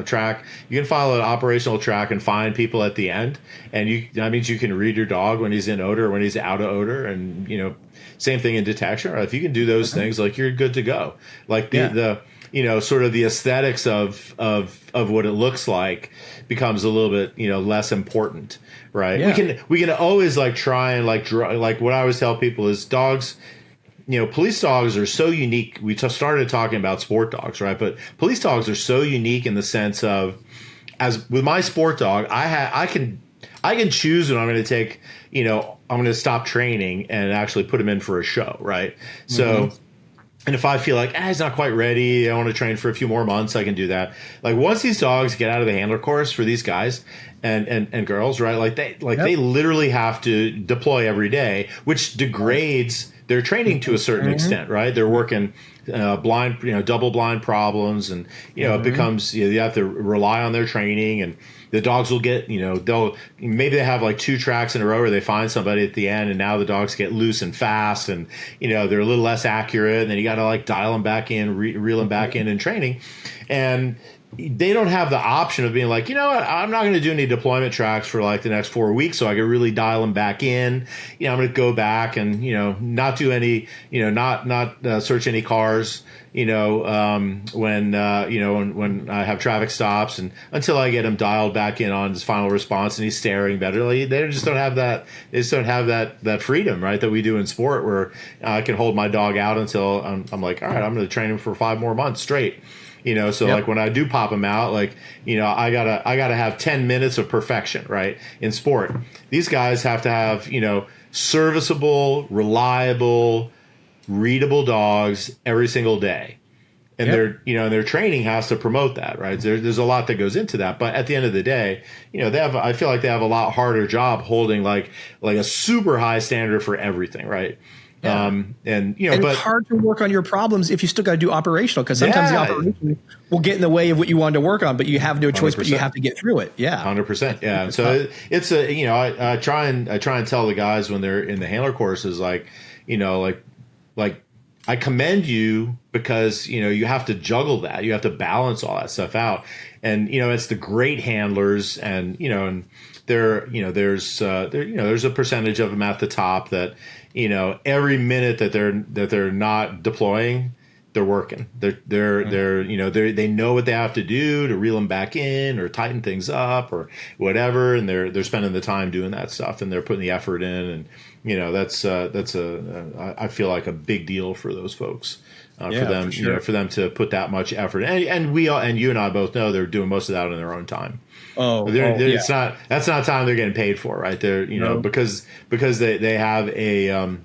track, you can follow an operational track and find people at the end. And that means you can read your dog when he's in odor, when he's out of odor. And, same thing in detection. Right? If you can do those things, like you're good to go. Like the sort of the aesthetics of what it looks like becomes a little bit, less important. Right. Yeah. We can always try and like what I always tell people is dogs. Police dogs are so unique. We started talking about sport dogs, right? But police dogs are so unique in the sense of, as with my sport dog, I can choose when I'm going to take, I'm going to stop training and actually put him in for a show, right? So, and if I feel like he's not quite ready, I want to train for a few more months, I can do that. Like once these dogs get out of the handler course for these guys and girls, right? They literally have to deploy every day, which degrades their training to a certain extent, right? They're working blind, double blind problems, and it becomes you have to rely on their training, and the dogs will get maybe they have like 2 tracks in a row where they find somebody at the end, and now the dogs get loose and fast, and they're a little less accurate, and then you got to dial them back in, reel them back in training, and they don't have the option of being like, you know what, I'm not going to do any deployment tracks for the next 4 weeks, so I can really dial them back in. I'm going to go back and not do any, not search any cars, when I have traffic stops, and until I get him dialed back in on his final response and he's staring better. They just don't have that. They just don't have that freedom, right, that we do in sport, where I can hold my dog out until I'm like, all right, I'm going to train him for 5 more months straight. So when I do pop them out, I gotta have 10 minutes of perfection, right? In sport, these guys have to have, serviceable, reliable, readable dogs every single day. And their training has to promote that, right? There's a lot that goes into that. But at the end of the day, I feel like they have a lot harder job holding like a super high standard for everything, right? Yeah. And but it's hard to work on your problems if you still got to do operational, because sometimes the operation will get in the way of what you wanted to work on, but you have no choice, 100%. But you have to get through it. Yeah. 100%. Yeah. And so it's I try and tell the guys when they're in the handler courses, I commend you because, you have to juggle that. You have to balance all that stuff out. And, it's the great handlers, and, and there's a percentage of them at the top that, every minute that they're not deploying, they're working. They know what they have to do to reel them back in or tighten things up or whatever, and they're spending the time doing that stuff, and they're putting the effort in, and that's I feel like a big deal for those folks. For them, for sure. For them to put that much effort, and we all, and you and I both know they're doing most of that in their own time. It's not that's not time they're getting paid for, right? They're because they have a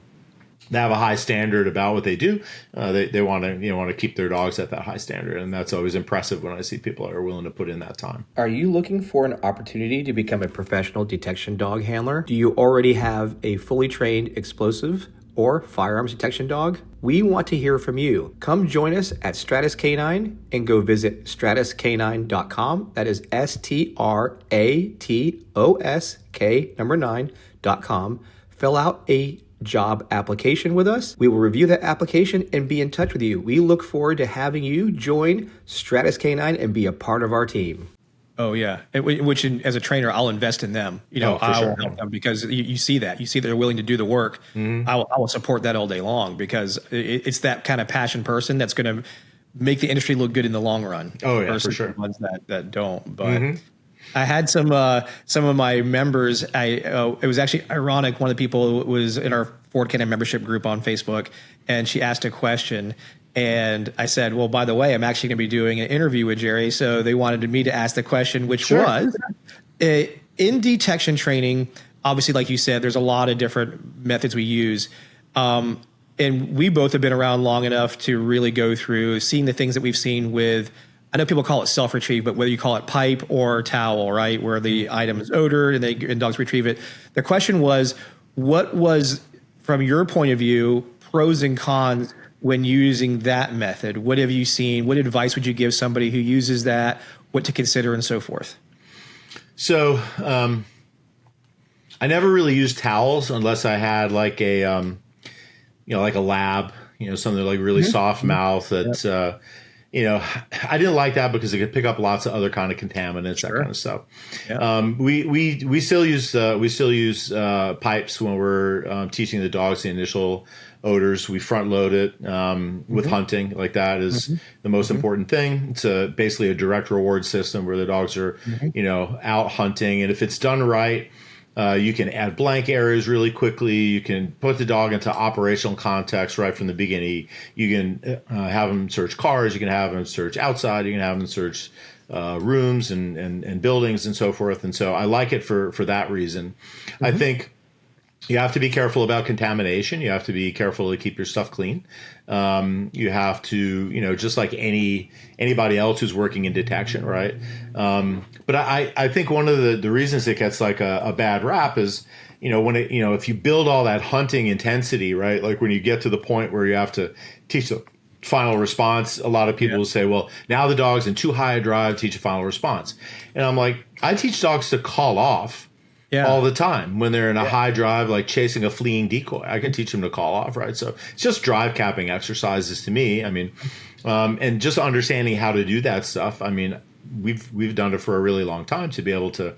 high standard about what they do. They want to keep their dogs at that high standard, and that's always impressive when I see people that are willing to put in that time. Are you looking for an opportunity to become a professional detection dog handler? Do you already have a fully trained explosive or firearms detection dog? We want to hear from you. Come join us at Stratus K9 and go visit stratusk9.com. That is STRATOSK9.com. Fill out a job application with us. We will review that application and be in touch with you. We look forward to having you join Stratus K9 and be a part of our team. Oh yeah, which as a trainer, I'll invest in them. I will help them because you see that they're willing to do the work. Mm-hmm. I will support that all day long because it's that kind of passion person that's going to make the industry look good in the long run. Oh yeah, for sure. The ones that don't, but. I had some of my members. It was actually ironic. One of the people was in our Ford Cannon membership group on Facebook, and she asked a question. And I said, well, by the way, I'm actually going to be doing an interview with Jerry. So they wanted me to ask the question, which was, in detection training, obviously, like you said, there's a lot of different methods we use. And we both have been around long enough to really go through seeing the things that we've seen with, I know people call it self-retrieve, but whether you call it pipe or towel, right, where the item is odored and dogs retrieve it. The question was, what was, from your point of view, pros and cons when using that method? What have you seen? What advice would you give somebody who uses that? What to consider and so forth? So I never really used towels unless I had like a like a lab, something like really soft mouth that I didn't like that because it could pick up lots of other kind of contaminants, that kind of stuff. Yeah. We still use pipes when we're teaching the dogs the initial odors. We front load it with hunting. Like that is the most important thing. It's basically a direct reward system where the dogs are out hunting, and if it's done right, you can add blank areas really quickly. You can put the dog into operational context right from the beginning. You can have them search cars. You can have them search outside. You can have them search rooms and buildings and so forth. And so I like it for that reason. I think you have to be careful about contamination. You have to be careful to keep your stuff clean. You have to, just like anybody else who's working in detection, right? But I think one of the reasons it gets like a bad rap is, when if you build all that hunting intensity, right? Like when you get to the point where you have to teach the final response, a lot of people will say, well, now the dog's in too high a drive, teach a final response. And I'm like, I teach dogs to call off all the time when they're in a high drive, like chasing a fleeing decoy. I can teach them to call off, right? So it's just drive capping exercises to me. I mean, and just understanding how to do that stuff. I mean, we've done it for a really long time to be able to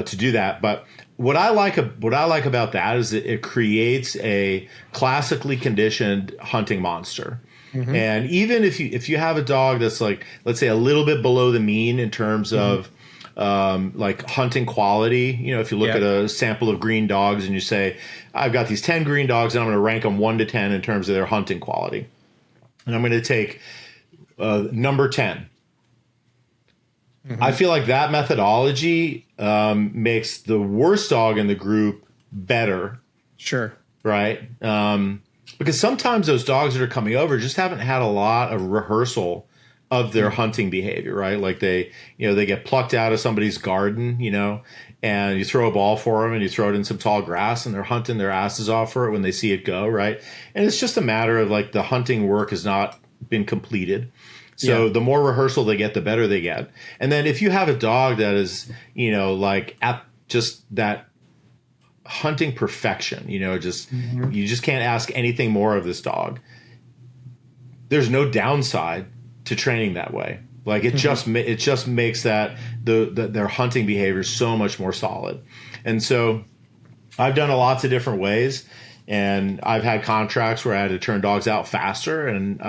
do that. But what I like about that is that it creates a classically conditioned hunting monster. Mm-hmm. And even if you have a dog that's like, let's say, a little bit below the mean in terms of like hunting quality, if you look at a sample of green dogs and you say, I've got these 10 green dogs and I'm going to rank them 1 to 10 in terms of their hunting quality. And I'm going to take number 10. Mm-hmm. I feel like that methodology makes the worst dog in the group better. Sure. Right? Because sometimes those dogs that are coming over just haven't had a lot of rehearsal of their hunting behavior, right? Like they get plucked out of somebody's garden, and you throw a ball for them and you throw it in some tall grass and they're hunting their asses off for it when they see it go, right? And it's just a matter of like the hunting work has not been completed. So the more rehearsal they get, the better they get. And then if you have a dog that is, like at just that hunting perfection, you just can't ask anything more of this dog. There's no downside to training that way. Like it just makes that their hunting behavior so much more solid. And so I've done it lots of different ways. And I've had contracts where I had to turn dogs out faster, and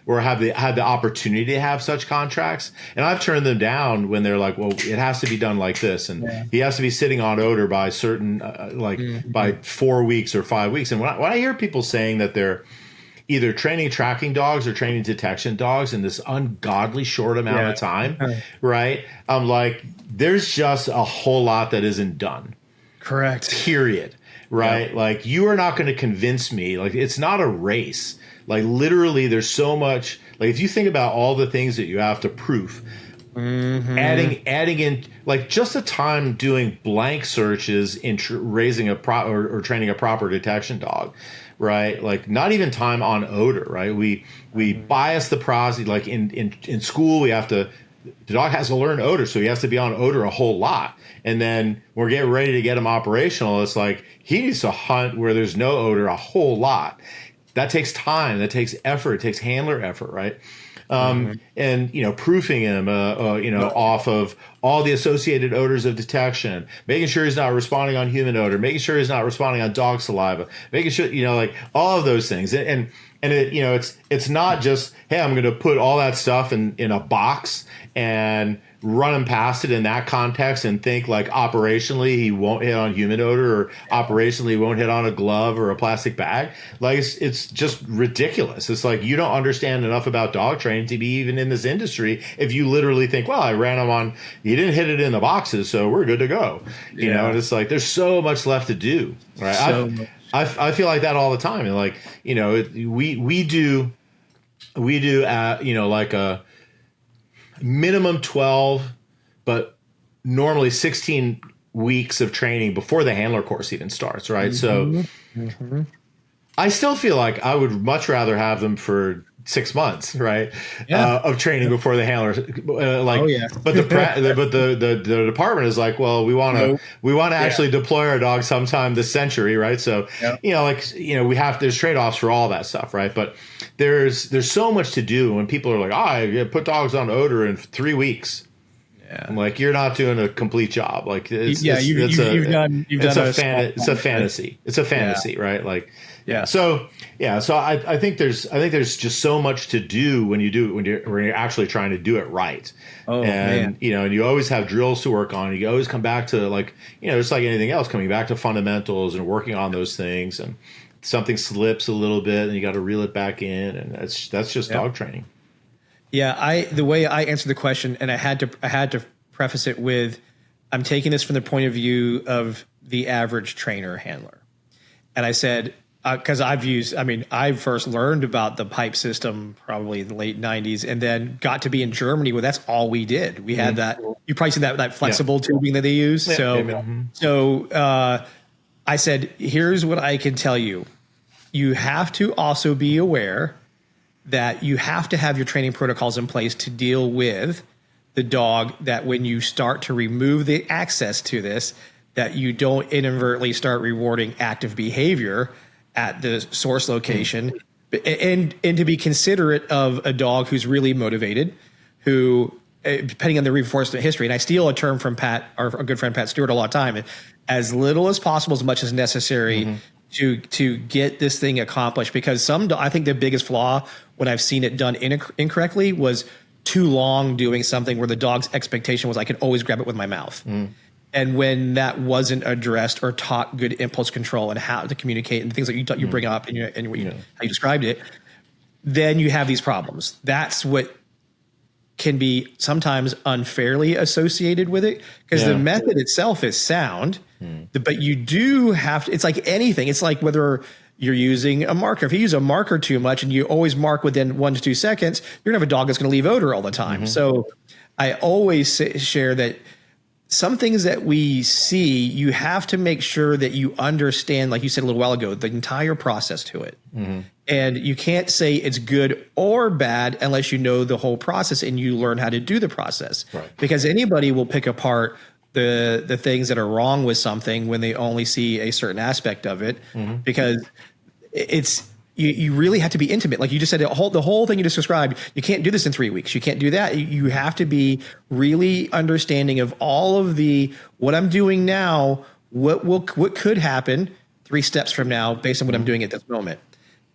or had the opportunity to have such contracts. And I've turned them down when they're like, well, it has to be done like this, and he has to be sitting on odor by certain by 4 weeks or 5 weeks. And when I hear people saying that they're either training tracking dogs or training detection dogs in this ungodly short amount of time, right? I'm like, there's just a whole lot that isn't done. Correct. Period. Right? Yeah. Like, you are not going to convince me. Like, it's not a race. Like, literally, there's so much. Like, if you think about all the things that you have to proof, adding in, like, just the time doing blank searches in raising a or training a proper detection dog, right? Like, not even time on odor, right? We bias the process. Like, in school, we have to. The dog has to learn odor, so he has to be on odor a whole lot. And then we're getting ready to get him operational. It's like he needs to hunt where there's no odor a whole lot. That takes time. That takes effort. It takes handler effort, right? And, proofing him, off of all the associated odors of detection, making sure he's not responding on human odor, making sure he's not responding on dog saliva, making sure, like all of those things. And it, it's not just, hey, I'm going to put all that stuff in a box and run him past it in that context and think like operationally he won't hit on human odor, or operationally he won't hit on a glove or a plastic bag. Like, it's just ridiculous. It's like, you don't understand enough about dog training to be even in this industry if you literally think, well, I ran him on, he didn't hit it in the boxes, so we're good to go. You know, and it's like, there's so much left to do. Right. I feel like that all the time. And like, we do like a minimum 12, but normally 16 weeks of training before the handler course even starts. Right. So I still feel like I would much rather have them for 6 months, right? Of training before the handler, but the department is like, well, we want to actually deploy our dogs sometime this century, right? So, there's trade-offs for all that stuff, right? But there's so much to do when people are like, I put dogs on odor in 3 weeks. Yeah. I'm like, you're not doing a complete job. Like, it's a fantasy. It's a fantasy, right? Like, So I think there's just so much to do when you're actually trying to do it right. And you always have drills to work on. You always come back to, like, just like anything else, coming back to fundamentals and working on those things. And something slips a little bit, and you got to reel it back in. And that's just dog training. Yeah, the way I answered the question, and I had to preface it with, I'm taking this from the point of view of the average trainer handler. And I said, because I first learned about the pipe system probably in the late 90s, and then got to be in Germany where that's all we did. We had that, you probably see that flexible tubing that they use. So I said, here's what I can tell you. You have to also be aware that you have to have your training protocols in place to deal with the dog, that when you start to remove the access to this, that you don't inadvertently start rewarding active behavior at the source location, and to be considerate of a dog who's really motivated, who, depending on the reinforcement history, and I steal a term from Pat, our good friend Pat Stewart, a lot of time, as little as possible, as much as necessary, to get this thing accomplished. Because I think the biggest flaw when I've seen it done incorrectly was too long doing something where the dog's expectation was I could always grab it with my mouth. And when that wasn't addressed or taught good impulse control and how to communicate and things that you bring up and how you described it, then you have these problems. That's what can be sometimes unfairly associated with it, because the method itself is sound, but you do have to, it's like anything. It's like whether you're using a marker. If you use a marker too much and you always mark within 1 to 2 seconds, you're going to have a dog that's going to leave odor all the time. So I always share that some things that we see, you have to make sure that you understand, like you said a little while ago, the entire process to it. And you can't say it's good or bad unless you know the whole process and you learn how to do the process. Right. Because anybody will pick apart the things that are wrong with something when they only see a certain aspect of it, because it's, you really have to be intimate. Like you just said, the whole thing you just described, you can't do this in 3 weeks. You can't do that. You have to be really understanding of all of what I'm doing now, what could happen 3 steps from now based on what I'm doing at this moment.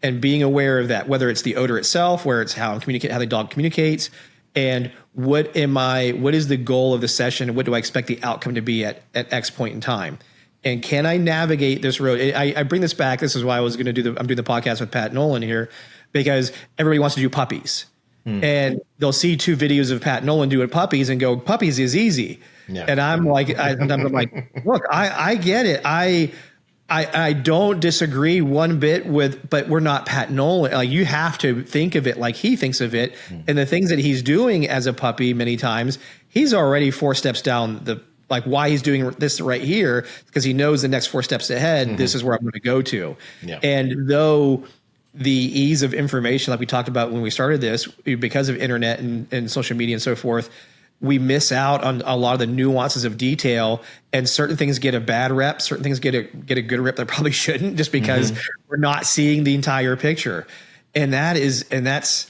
And being aware of that, whether it's the odor itself, where it's how the dog communicates, and what is the goal of the session, and what do I expect the outcome to be at X point in time? And can I navigate this road? I bring this back. This is why I'm doing the podcast with Pat Nolan here, because everybody wants to do puppies. And they'll see 2 videos of Pat Nolan doing puppies and go, puppies is easy. Yeah. And I'm like, look, I get it. I don't disagree one bit but we're not Pat Nolan. Like, you have to think of it like he thinks of it. And the things that he's doing as a puppy, many times, he's already 4 steps down why he's doing this right here, because he knows the next 4 steps ahead, this is where I'm going to go to. Yeah. And though the ease of information, like we talked about when we started this, because of internet and social media and so forth, we miss out on a lot of the nuances of detail, and certain things get a bad rep. Certain things get a good rep that probably shouldn't, just because we're not seeing the entire picture. And that's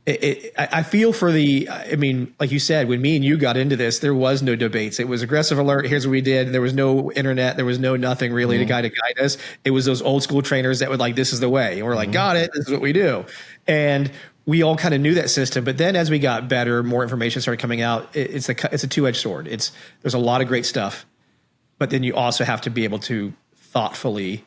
I feel for like you said, when me and you got into this, there was no debates. It was aggressive alert. Here's what we did. There was no internet. There was no nothing really to guide us. It was those old school trainers that would this is the way. And we're like, got it. This is what we do. And we all kind of knew that system. But then as we got better, more information started coming out. It's a 2-edged sword. There's a lot of great stuff, but then you also have to be able to thoughtfully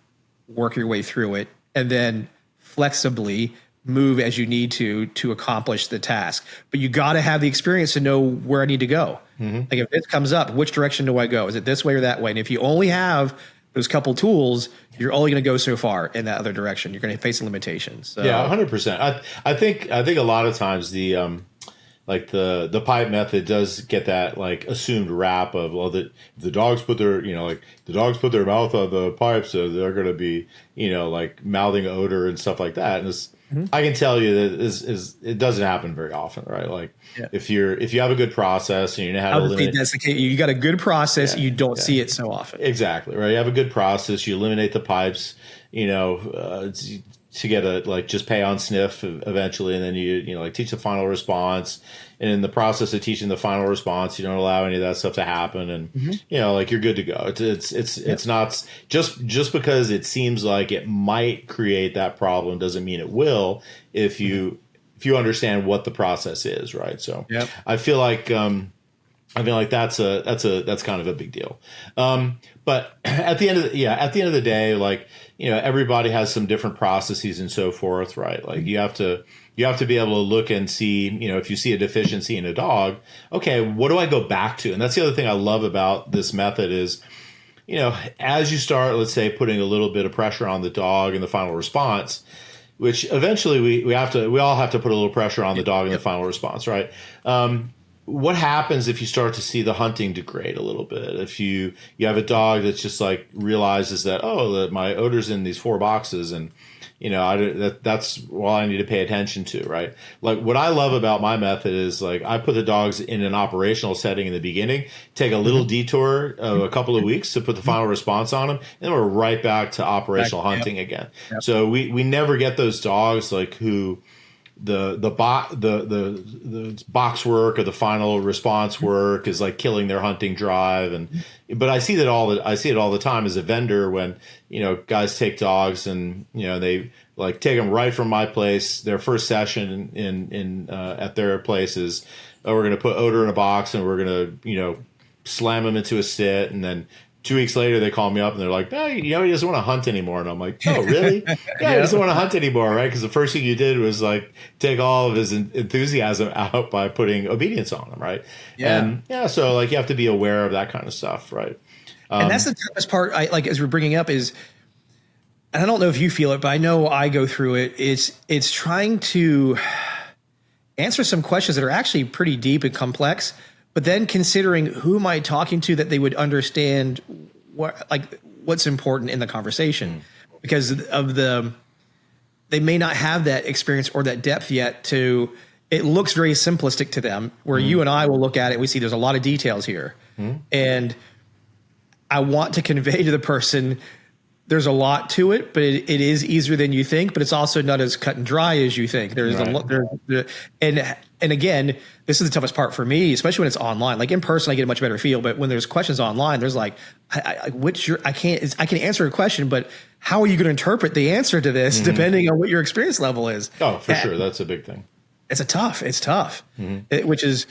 work your way through it, and then flexibly move as you need to accomplish the task. But you got to have the experience to know where I need to go. Like, if this comes up, which direction do I go? Is it this way or that way? And if you only have those couple tools, you're only going to go so far in that other direction. You're going to face limitations. So. Yeah, 100%. I think a lot of times the pipe method does get that assumed rap of, well, the dogs put their mouth on the pipe, so they're going to be mouthing odor and stuff like that. And I can tell you that it doesn't happen very often, right? If you have a good process and you know how to eliminate, that's the case. You got a good process, you don't see it so often. Exactly, right. You have a good process, you eliminate the pipes, to get just pay on sniff eventually, and then you teach the final response. And in the process of teaching the final response, you don't allow any of that stuff to happen, and you're good to go. It's not just because it seems like it might create that problem doesn't mean it will if you understand what the process is, right? So I feel like that's kind of a big deal. But at the end of the day, everybody has some different processes and so forth, right? You have to be able to look and see, if you see a deficiency in a dog, okay, what do I go back to? And that's the other thing I love about this method is, as you start, let's say, putting a little bit of pressure on the dog in the final response, which eventually we all have to put a little pressure on the dog in the final response, right? What happens if you start to see the hunting degrade a little bit? If you have a dog that's just realizes that, my odor's in these 4 boxes, and that's all I need to pay attention to, right? What I love about my method is I put the dogs in an operational setting in the beginning, take a little detour of a couple of weeks to put the final response on them, and then we're right back to operational hunting again. Yep. So we never get those dogs who the box work or the final response work is killing their hunting drive. But I see it all the time as a vendor when guys take dogs and they take them right from my place. Their first session in at their place is, we're going to put odor in a box and we're going to slam them into a sit, and then 2 weeks later, they call me up and they're like, no, he doesn't want to hunt anymore. And I'm like, oh, really? Yeah, he doesn't want to hunt anymore, right? Because the first thing you did was take all of his enthusiasm out by putting obedience on him, right? Yeah. And so you have to be aware of that kind of stuff, right? And that's the toughest part, as we're bringing up is, and I don't know if you feel it, but I know I go through it, it's trying to answer some questions that are actually pretty deep and complex, but then considering who am I talking to that they would understand what's important in the conversation, because they may not have that experience or that depth yet it looks very simplistic to them, where you and I will look at it, we see there's a lot of details here. And I want to convey to the person there's a lot to it, but it is easier than you think, but it's also not as cut and dry as you think. There's a lot and again, this is the toughest part for me, especially when it's online. Like in person, I get a much better feel, but when there's questions online, there's like, I can answer a question, but how are you going to interpret the answer to this depending on what your experience level is? Oh, for sure. That's a big thing. It's tough. Which is,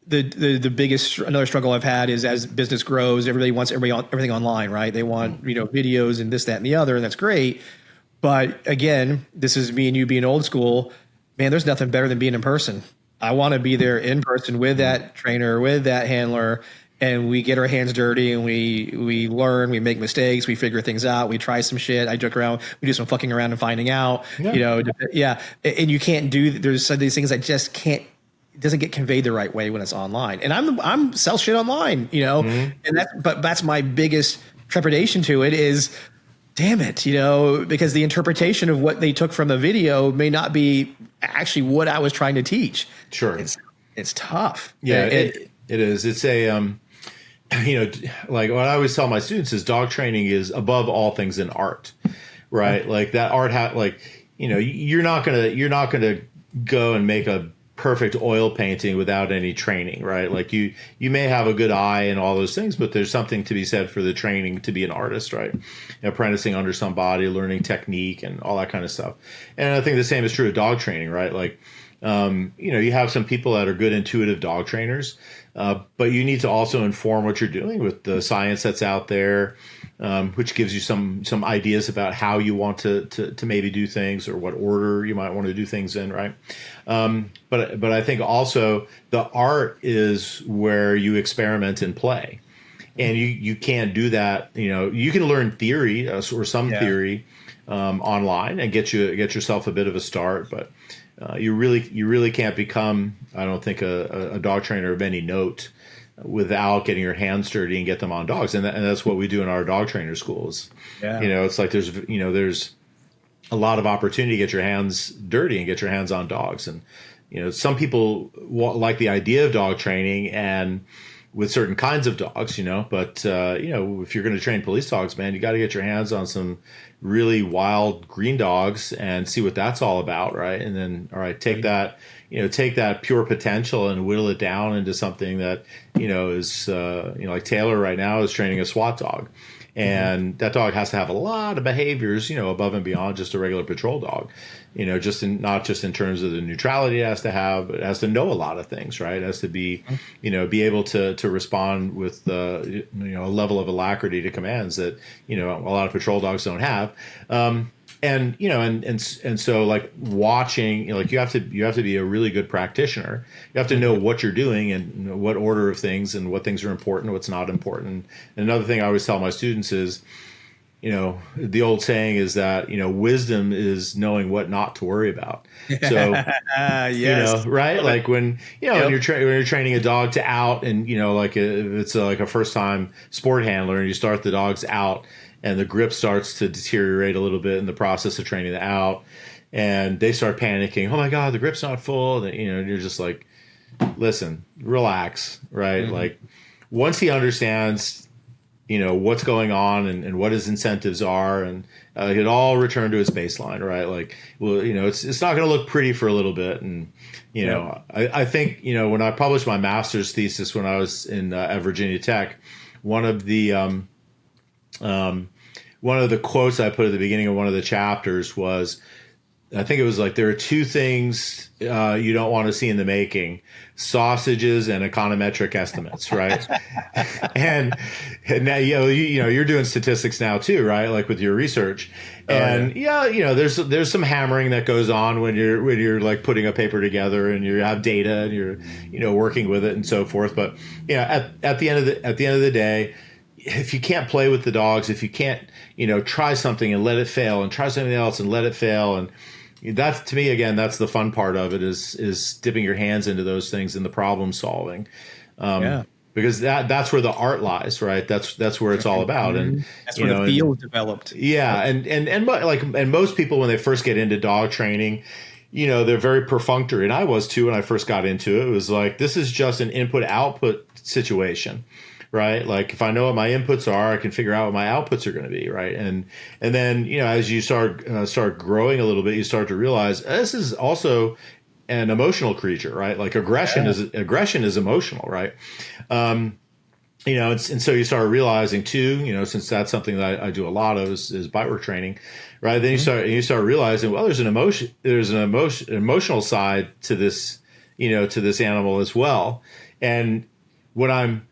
the biggest, another struggle I've had is as business grows, everybody wants everything online, right? They want, videos and this, that, and the other, and that's great. But again, this is me and you being old school, man, there's nothing better than being in person. I want to be there in person with that trainer, with that handler, and we get our hands dirty and we learn, we make mistakes, we figure things out, we try some shit. I joke around, we do some fucking around and finding out, and you can't there's some of these things that just can't, it doesn't get conveyed the right way when it's online. And I'm sell shit online, and that's my biggest trepidation to it is, damn it, because the interpretation of what they took from the video may not be actually what I was trying to teach. Sure. It's tough. Yeah, it is. It's a, like what I always tell my students is dog training is above all things an art, right? Like that art, you're not gonna go and make a perfect oil painting without any training, right? Like you may have a good eye and all those things, but there's something to be said for the training to be an artist, right? Apprenticing under somebody, learning technique and all that kind of stuff. And I think the same is true of dog training, right? Like, you have some people that are good intuitive dog trainers, but you need to also inform what you're doing with the science that's out there, which gives you some ideas about how you want to maybe do things or what order you might want to do things in, right? But I think also the art is where you experiment and play, and you can't do that. You can learn theory or some theory online and get yourself a bit of a start, but you really can't become, I don't think, a dog trainer of any note without getting your hands dirty and get them on dogs. And that's what we do in our dog trainer schools. Yeah. It's like there's a lot of opportunity to get your hands dirty and get your hands on dogs. And, some people like the idea of dog training and with certain kinds of dogs, but, if you're going to train police dogs, man, you got to get your hands on some really wild green dogs and see what that's all about. Right. And then, all right, take that pure potential and whittle it down into something that, is, like Taylor right now is training a SWAT dog. And that dog has to have a lot of behaviors, above and beyond just a regular patrol dog, not just in terms of the neutrality it has to have, but it has to know a lot of things, right? It has to be, be able to respond with a level of alacrity to commands that, a lot of patrol dogs don't have. And so like watching, like you have to be a really good practitioner. You have to know what you're doing and what order of things and what things are important, what's not important. And another thing I always tell my students is, the old saying is that, wisdom is knowing what not to worry about. So, yes. Right? Like when, when you're training a dog to out and, like if it's like a first time sport handler and you start the dogs out, and the grip starts to deteriorate a little bit in the process of training the out, and they start panicking. Oh my God, the grip's not full. And, you're just like, listen, relax, right? Mm-hmm. Like once he understands, what's going on and what his incentives are, and it all return to its baseline, right? Like, well, it's not going to look pretty for a little bit. And, I think, when I published my master's thesis when I was at Virginia Tech, one of the quotes I put at the beginning of one of the chapters was, I think it was like, there are two things you don't want to see in the making: sausages and econometric estimates, right? and now, you're doing statistics now too, right? Like with your research. And there's some hammering that goes on when you're like putting a paper together and you have data and you're, working with it and so forth. But, at the end of the day, if you can't play with the dogs, if you can't, try something and let it fail and try something else and let it fail. And that's, to me, again, that's the fun part of it is dipping your hands into those things and the problem solving. Because that's where the art lies, right? That's where it's all about. And that's where the field developed. Yeah. And most people, when they first get into dog training, they're very perfunctory. And I was too when I first got into it. It was like, this is just an input output situation. right? Like if I know what my inputs are, I can figure out what my outputs are going to be, right? And then as you start growing a little bit, you start to realize this is also an emotional creature, right? Like aggression is emotional, right? And so you start realizing too, since that's something that I do a lot of is bite work training, right? Then you start realizing, well, there's an emotional side to this, to this animal as well. And when I'm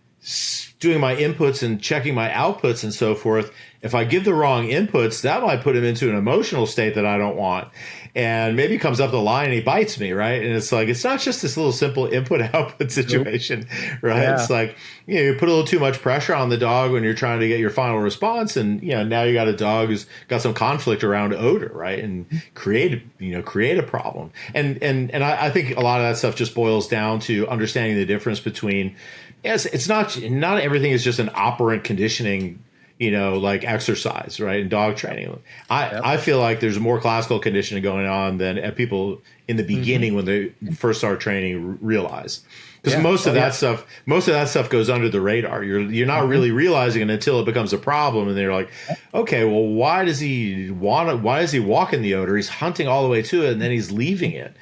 doing my inputs and checking my outputs and so forth, if I give the wrong inputs, that might put him into an emotional state that I don't want. And maybe he comes up the line and he bites me, right? And it's like, it's not just this little simple input-output situation, right? Yeah. It's like, you put a little too much pressure on the dog when you're trying to get your final response. And, now you got a dog who's got some conflict around odor, right? And create a problem. And I think a lot of that stuff just boils down to understanding the difference between, it's not everything is just an operant conditioning, like exercise, right? In dog training. I feel like there's more classical conditioning going on than people in the beginning when they first start training realize. Because most of that stuff goes under the radar. You're not really realizing it until it becomes a problem, and they're like, okay, well, why does he walk in the odor? He's hunting all the way to it, and then he's leaving it.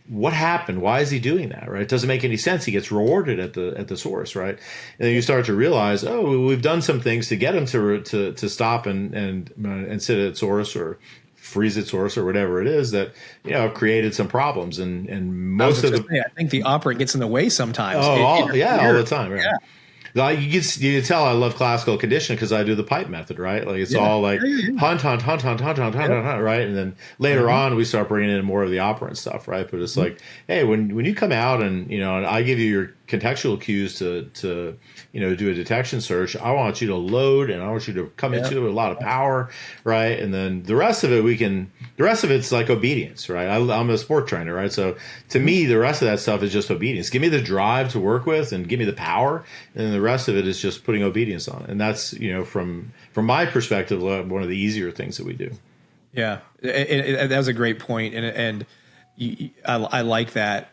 What happened? Why is he doing that? Right? It doesn't make any sense. He gets rewarded at the source, right? And then you start to realize, we've done some things to get him to stop and sit at source or freeze at source or whatever it is that have created some problems. And most of the, I think the operant gets in the way sometimes. All the time, right? Yeah. You can tell I love classical conditioning because I do the pipe method, right? Like it's all like hunt, right? And then later on we start bringing in more of the operant stuff, right? But it's like, hey, when you come out and and I give you your contextual cues to do a detection search, I want you to load and I want you to come into it with a lot of power, right? And then the rest of it's like obedience, right? I'm a sport trainer, right? So to me, the rest of that stuff is just obedience. Give me the drive to work with and give me the power, and then the rest of it is just putting obedience on it. And that's, from my perspective, one of the easier things that we do. Yeah, that was a great point. And I like that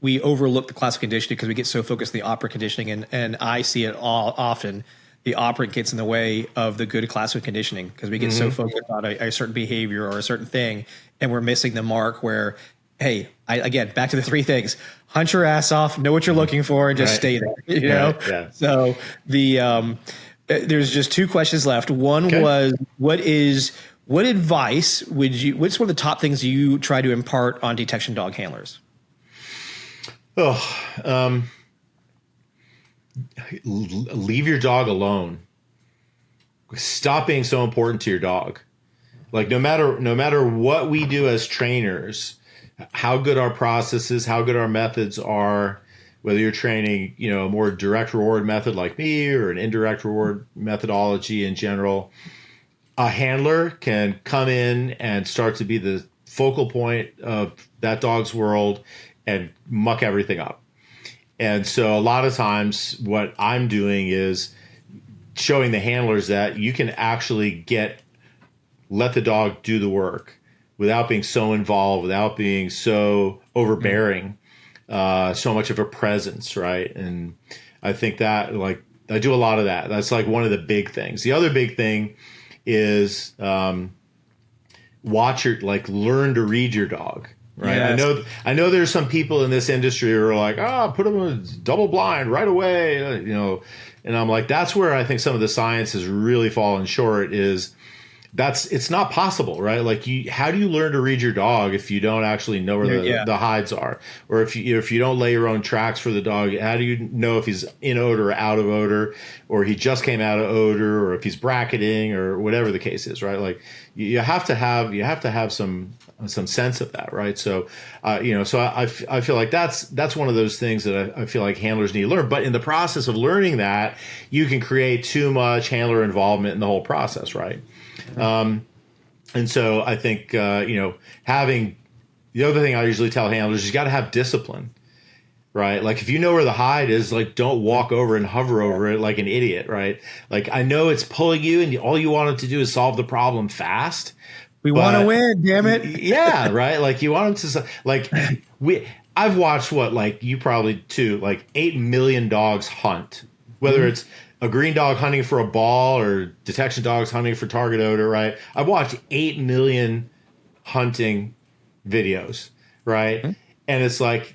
we overlook the classical conditioning because we get so focused on the operant conditioning, and I see it all often. The operant gets in the way of the good classical conditioning because we get so focused on a certain behavior or a certain thing, and we're missing the mark where, hey, again, back to the three things: hunt your ass off, know what you're looking for, and just stay there. Yeah. So there's just two questions left. One was, what advice what's one of the top things you try to impart on detection dog handlers? Leave your dog alone. Stop being so important to your dog. Like no matter what we do as trainers, how good our processes, how good our methods are, whether you're training, a more direct reward method like me or an indirect reward methodology in general, a handler can come in and start to be the focal point of that dog's world and muck everything up. And so a lot of times what I'm doing is showing the handlers that you can actually let the dog do the work without being so involved, without being so overbearing, so much of a presence, right? And I think that, like, I do a lot of that. That's like one of the big things. The other big thing is learn to read your dog. Right. Yes. I know there's some people in this industry who are like, put them in double blind right away, and I'm like, that's where I think some of the science has really fallen short. It's not possible, right? Like, how do you learn to read your dog if you don't actually know where the hides are, or if you don't lay your own tracks for the dog? How do you know if he's in odor or out of odor, or he just came out of odor, or if he's bracketing, or whatever the case is, right? Like, you have to have some sense of that, right? So, so I feel like that's one of those things that I feel like handlers need to learn. But in the process of learning that, you can create too much handler involvement in the whole process, right? And so I think, having the other thing I usually tell handlers is you got to have discipline, right? Like if you know where the hide is, like don't walk over and hover over it like an idiot, right? Like I know it's pulling you and all you want it to do is solve the problem fast. We want to win, damn it. Yeah, right. Like you want them to, like I've watched like you probably too, like 8 million dogs hunt, whether it's a green dog hunting for a ball or detection dogs hunting for target odor, right? I've watched 8 million hunting videos, right? And it's like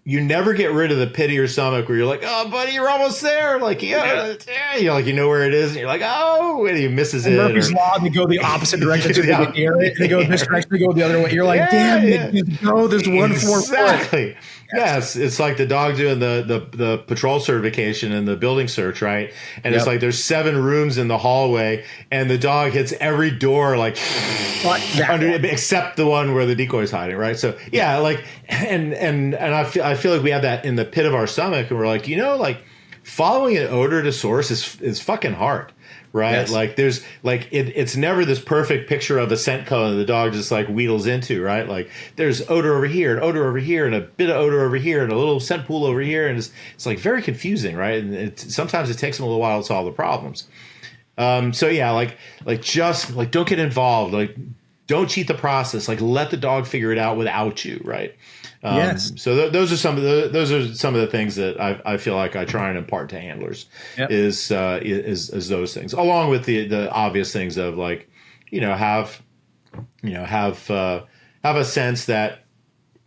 you never get rid of the pit of your stomach where you're like, oh, buddy, you're almost there. Like, yeah, you're like, you know where it is, and you're like, oh, and he misses it. Murphy's Law, they go the opposite direction. So they go this direction, they go the other way. You're like, damn it, just go this 1-4-4. Exactly. Yes, it's like the dog doing the patrol certification and the building search, right? And it's like there's 7 rooms in the hallway, and the dog hits every door like except the one where the decoy's hiding, right? So yeah, like and I feel like we have that in the pit of our stomach, and we're like, like following an odor to source is fucking hard. Right. Yes. Like there's like it's never this perfect picture of a scent cone that the dog just like wheedles into. Right. Like there's odor over here and odor over here and a bit of odor over here and a little scent pool over here. And it's like very confusing. Right. And sometimes it takes them a little while to solve the problems. So, yeah, like just like don't get involved. Like don't cheat the process. Like let the dog figure it out without you. Right. Yes. So those are some of the things that I feel like I try and impart to handlers is those things, along with the obvious things of like, have a sense that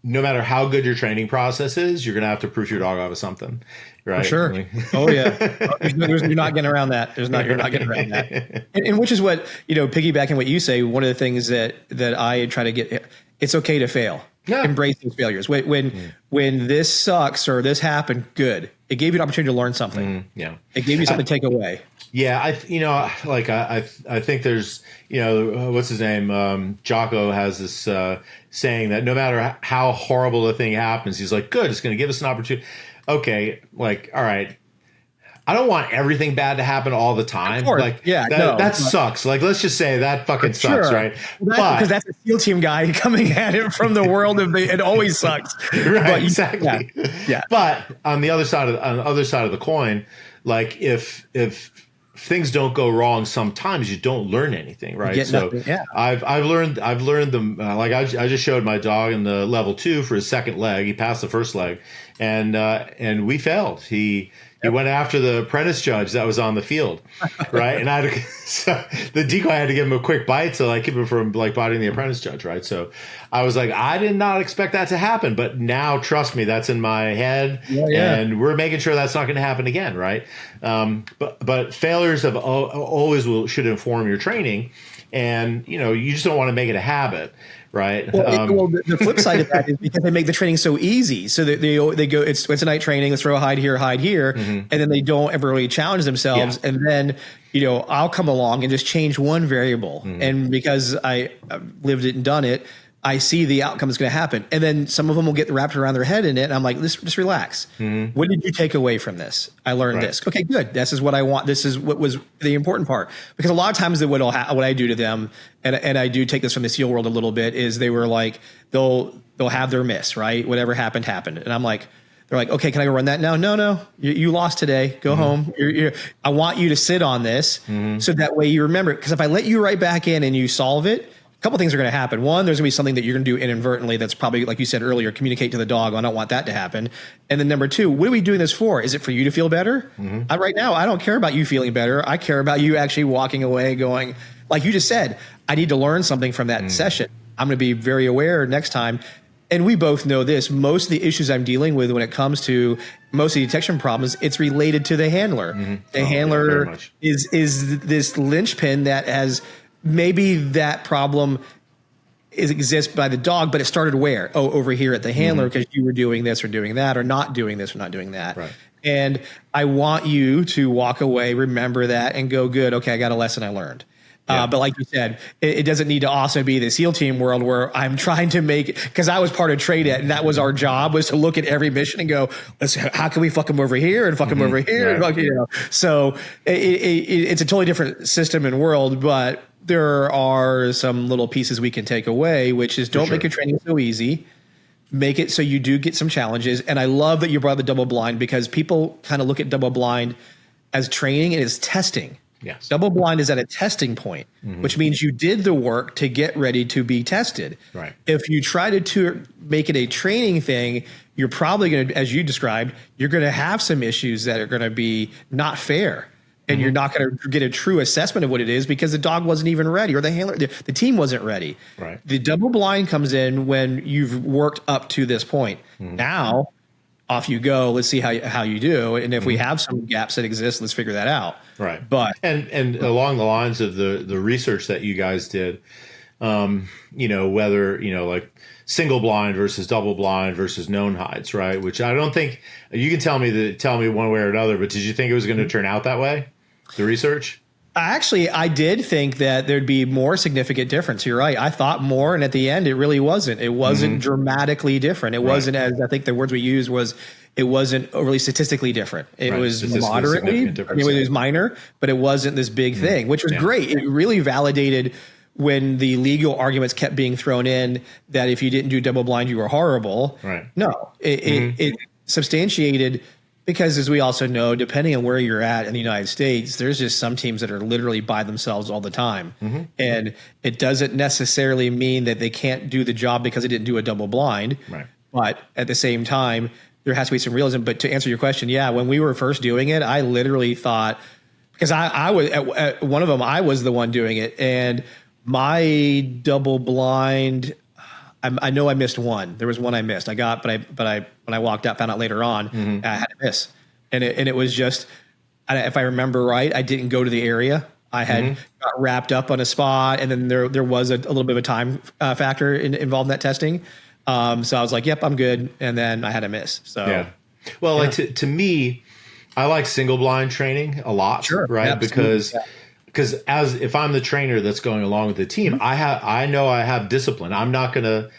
no matter how good your training process is, you're going to have to proof your dog off of something. Right. For sure. Oh yeah. You're not getting around that. You're not getting around that. And which is what, piggybacking what you say, one of the things that I try to get, it's okay to fail. Yeah. Embrace those failures. When this sucks or this happened, good. It gave you an opportunity to learn something. It gave you something to take away. Yeah, I think there's, what's his name? Jocko has this saying that no matter how horrible the thing happens, he's like, good, it's going to give us an opportunity. Okay, like, all right. I don't want everything bad to happen all the time. Like, that sucks. Like, let's just say that fucking sucks, right? Because that's a SEAL team guy coming at it from the world of it always sucks. Right, exactly. Yeah. But on the other side of the coin, like if things don't go wrong, sometimes you don't learn anything, right? So I've learned them. Like I just showed my dog in the level 2 for his second leg. He passed the first leg, and we failed. He went after the apprentice judge that was on the field, right? And the decoy had to give him a quick bite to like keep him from like biting the apprentice judge, right? So I was like, I did not expect that to happen, but now trust me, that's in my head, and we're making sure that's not going to happen again, right? But failures should inform your training, and you just don't want to make it a habit. Right. Well, the flip side of that is because they make the training so easy. So that they go, it's a night training. Let's throw a hide here, and then they don't ever really challenge themselves. Yeah. And then, I'll come along and just change one variable. And because I lived it and done it, I see the outcome that's going to happen. And then some of them will get wrapped around their head in it. And I'm like, just relax. What did you take away from this? I learned this. Okay, good. This is what I want. This is what was the important part. Because a lot of times what I do to them, and I do take this from the SEAL world a little bit, is they were like, they'll have their miss, right? Whatever happened. And I'm like, they're like, okay, can I go run that now? No, you lost today. Go home. I want you to sit on this so that way you remember it. Because if I let you right back in and you solve it, a couple things are going to happen. One, there's going to be something that you're going to do inadvertently that's probably, like you said earlier, communicate to the dog. I don't want that to happen. And then number 2, what are we doing this for? Is it for you to feel better? Right now, I don't care about you feeling better. I care about you actually walking away going, like you just said, I need to learn something from that session. I'm going to be very aware next time. And we both know this. Most of the issues I'm dealing with when it comes to most of the detection problems, it's related to the handler. The handler is this linchpin that has – maybe that problem exists by the dog, but it started where? Oh, over here at the handler because you were doing this or doing that or not doing this or not doing that. Right. And I want you to walk away, remember that, and go, good, okay, I got a lesson I learned. But like you said, it doesn't need to also be the SEAL team world where I'm trying to make, because I was part of TradeEt, and that was our job, was to look at every mission and go, how can we fuck them over here and fuck them over here? And So it's a totally different system and world, but there are some little pieces we can take away, which is don't make your training so easy. Make it so you do get some challenges. And I love that you brought the double blind, because people kind of look at double blind as training and as testing. Yes. Double blind is at a testing point, which means you did the work to get ready to be tested. Right. If you try to make it a training thing, you're probably going to, as you described, you're going to have some issues that are going to be not fair. And you're not going to get a true assessment of what it is because the dog wasn't even ready, or the handler, the team wasn't ready. Right. The double blind comes in when you've worked up to this point. Now, off you go. Let's see how you do. And if we have some gaps that exist, let's figure that out. Right. But and along the lines of the research that you guys did, whether, like single blind versus double blind versus known hides, right? Which I don't think you can tell me one way or another, but did you think it was going to turn out that way? The research? Actually, I did think that there'd be more significant difference. You're right. I thought more, and at the end, it really wasn't. It wasn't dramatically different. It wasn't, as I think the words we used was, it wasn't overly statistically different. It was moderately, it was minor, but it wasn't this big thing, which was great. It really validated when the legal arguments kept being thrown in that if you didn't do double blind, you were horrible. Right. No, it substantiated. Because as we also know, depending on where you're at in the United States, there's just some teams that are literally by themselves all the time. And it doesn't necessarily mean that they can't do the job because they didn't do a double blind. Right. But at the same time, there has to be some realism. But to answer your question, yeah, when we were first doing it, I literally thought, because I was at one of them, I was the one doing it. And my double blind, I know I missed one. There was one I missed. But I when I walked out, found out later on I had to miss, and it was just, if I remember right, I didn't go to the area. I had got wrapped up on a spot, and then there was a little bit of a time factor involved in that testing. So I was like, "Yep, I'm good," and then I had to miss. So yeah, well, like to me, I like single blind training a lot, right? Absolutely. Because if I'm the trainer that's going along with the team, I know I have discipline. I'm not gonna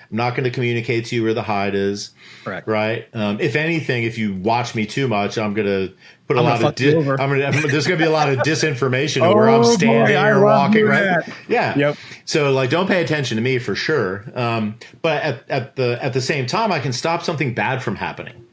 communicate to you where the hide is. Correct. Right. If anything, if you watch me too much, I'm gonna put a lot of there's gonna be a lot of disinformation where I'm standing or walking. Right. Yeah. Yep. So like, don't pay attention to me for sure. But at the same time, I can stop something bad from happening.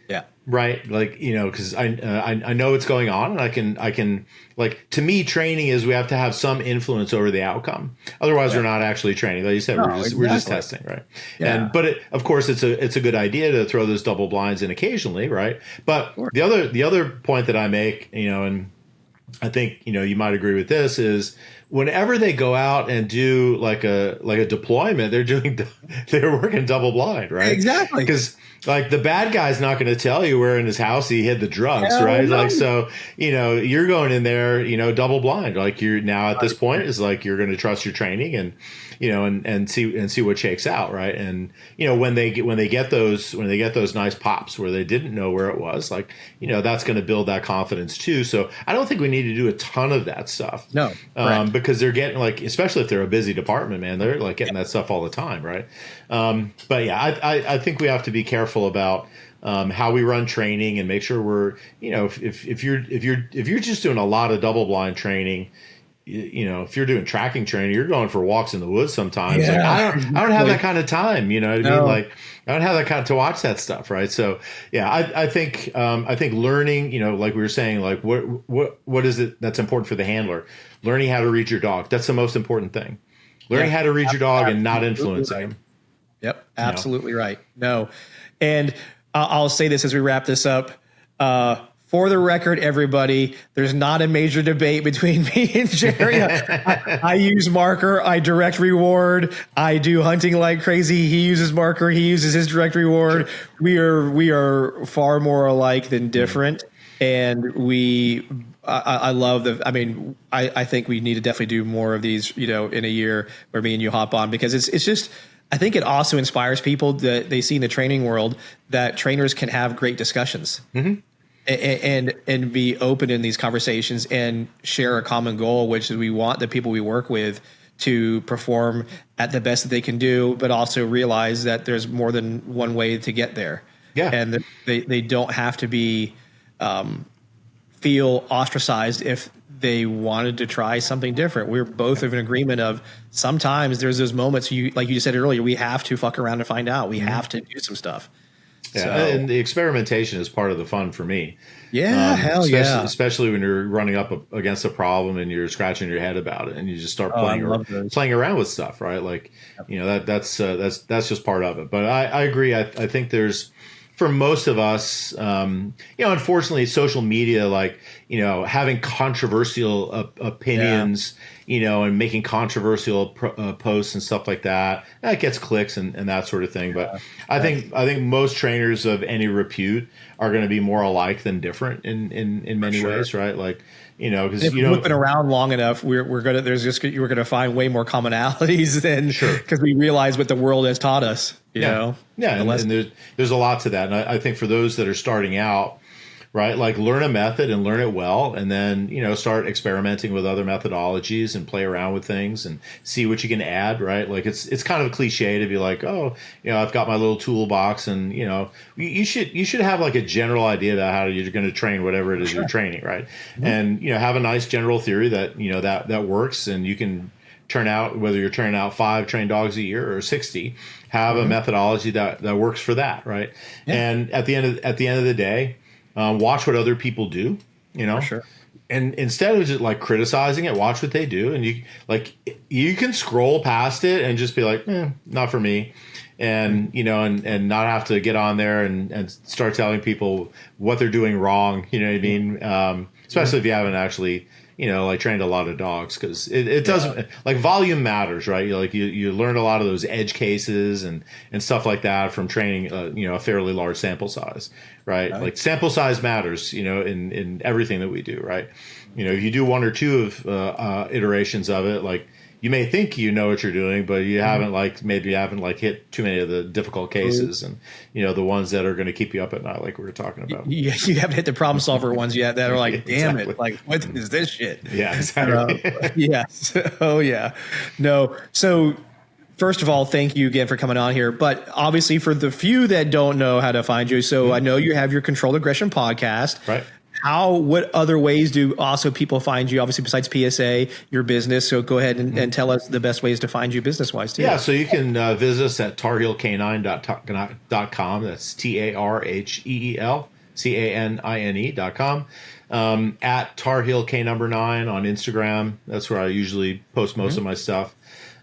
Yeah. Right. Like, because I know what's going on, and I can like, to me, training is we have to have some influence over the outcome. Otherwise, we're not actually training. Like you said, we're just testing. Right. Yeah. But of course, it's a good idea to throw those double blinds in occasionally. Right. But the other point that I make, and I think, you might agree with this, is whenever they go out and do like a deployment, they're working double blind, right? Exactly. Because like the bad guy's not going to tell you where in his house he hid the drugs, right? No. Like, so, you're going in there, double blind. Like, you're now at this point is like, you're going to trust your training and, and see what shakes out. Right. And, when they get those nice pops where they didn't know where it was, like, that's going to build that confidence too. So I don't think we need to do a ton of that stuff. No. Because they're getting, like, especially if they're a busy department, man, they're like getting that stuff all the time. Right. But yeah, I think we have to be careful about how we run training and make sure we're, if you're just doing a lot of double blind training, if you're doing tracking training, you're going for walks in the woods sometimes. Yeah. Like, I don't have that kind of time, you know what I mean? Like, I don't have that kind to watch that stuff. Right. So yeah, I think learning, like we were saying, like what is it that's important for the handler? Learning how to read your dog. That's the most important thing. Learning how to read your dog and not influencing him. Yep. Absolutely right. No. And I'll say this as we wrap this up. For the record, everybody, there's not a major debate between me and Jerry. I use marker. I direct reward. I do hunting like crazy. He uses marker. He uses his direct reward. We are far more alike than different. And I love I think we need to definitely do more of these, in a year where me and you hop on, because it's just, I think it also inspires people that they see in the training world that trainers can have great discussions. And be open in these conversations and share a common goal, which is we want the people we work with to perform at the best that they can do, but also realize that there's more than one way to get there. Yeah. And that they don't have to be feel ostracized if they wanted to try something different. We're both in agreement of sometimes there's those moments, like you just said earlier, we have to fuck around and find out. We have to do some stuff. Yeah, So, and the experimentation is part of the fun for me. yeah, hell yeah. Especially when you're running up against a problem and you're scratching your head about it, and you just start Oh, I love those. playing around with stuff, right? Like, that's just part of it. But I agree. I think there's, for most of us, unfortunately, social media, like, having controversial opinions, and making controversial posts and stuff like that, that gets clicks and that sort of thing. But I think most trainers of any repute are going to be more alike than different in many ways, right? Like, because if we've been around long enough, we're gonna find way more commonalities than, because we realize what the world has taught us. You know, and there's a lot to that, and I think for those that are starting out, right, like, learn a method and learn it well, and then start experimenting with other methodologies and play around with things and see what you can add, right? Like, it's kind of a cliche to be like, oh, I've got my little toolbox, and you should have like a general idea about how you're going to train whatever it is you're training, right? Mm-hmm. And have a nice general theory that that works, and you can turn out, whether you're turning out 5 trained dogs a year or 60, have a methodology that works for that, right? Yeah. And at the end of the day, watch what other people do, and instead of just like criticizing it, watch what they do, and you can scroll past it and just be like, not for me, and and not have to get on there and start telling people what they're doing wrong. You know what I mean? Especially if you haven't actually like trained a lot of dogs, because it doesn't, like, volume matters, right? You learn a lot of those edge cases and stuff like that from training a fairly large sample size, right? Like, sample size matters, in everything that we do, right? If you do 1 or 2 of iterations of it, like, you may think you know what you're doing, but you haven't hit too many of the difficult cases, and the ones that are going to keep you up at night, like we were talking about. You haven't hit the problem solver ones yet that are like, damn it, like, what is this shit? Yeah, exactly. Yes. Oh yeah. No. So, first of all, thank you again for coming on here. But obviously, for the few that don't know how to find you, so I know you have your Controlled Aggression podcast, right? What other ways do also people find you, obviously, besides PSA, your business? So go ahead and tell us the best ways to find you business-wise, too. Yeah, so you can visit us at tarheelk9.com. That's TarheelCanine.com. At Tarheel K9 on Instagram. That's where I usually post most of my stuff.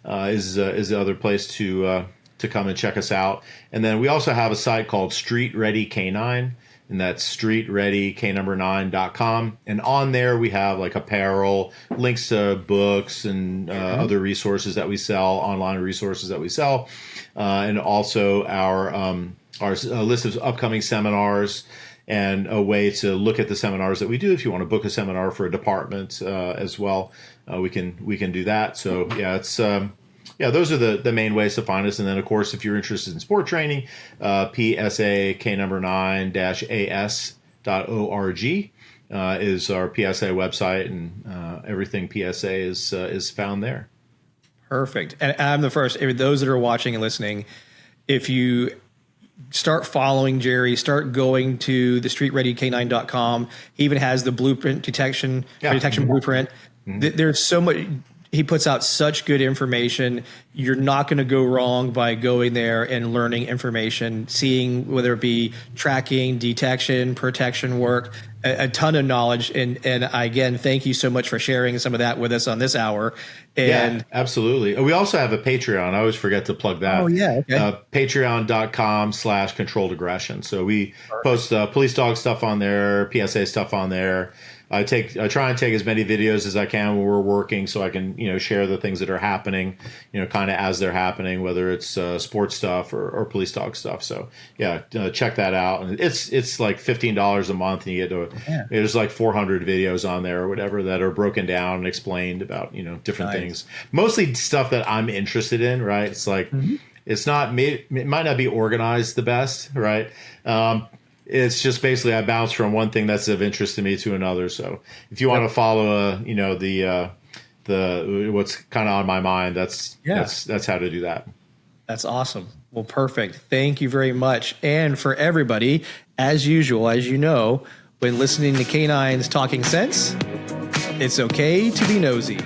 Is the other place to come and check us out. And then we also have a site called Street Ready K9. And that's streetreadyk9.com. And on there we have like apparel, links to books, and other resources that we sell, online resources that we sell, and also our list of upcoming seminars, and a way to look at the seminars that we do. If you want to book a seminar for a department as well, we can do that. So yeah, it's those are the main ways to find us. And then, of course, if you're interested in sport training, PSA K9-AS.org is our PSA website, and everything PSA is found there. Perfect. And I'm the first. Those that are watching and listening, if you start following Jerry, start going to the streetreadyk9.com. He even has the blueprint detection blueprint. There's so much. He puts out such good information. You're not going to go wrong by going there and learning information, seeing whether it be tracking, detection, protection work, a ton of knowledge. And again, thank you so much for sharing some of that with us on this hour. And yeah, absolutely. We also have a Patreon. I always forget to plug that. Oh, yeah. Okay. Patreon.com/controlled aggression. So we post police dog stuff on there, PSA stuff on there. I try and take as many videos as I can when we're working, so I can share the things that are happening, kind of as they're happening, whether it's sports stuff or police dog stuff. So yeah, check that out. And it's like $15 a month, and you get to there's like 400 videos on there or whatever that are broken down and explained about different things. Mostly stuff that I'm interested in, right? It's like it might not be organized the best, right? It's just basically I bounce from one thing that's of interest to me to another. So if you want to follow, the what's kind of on my mind, that's how to do that. That's awesome. Well, perfect. Thank you very much. And for everybody, as usual, as you know, when listening to Canines Talking Sense, it's okay to be nosy.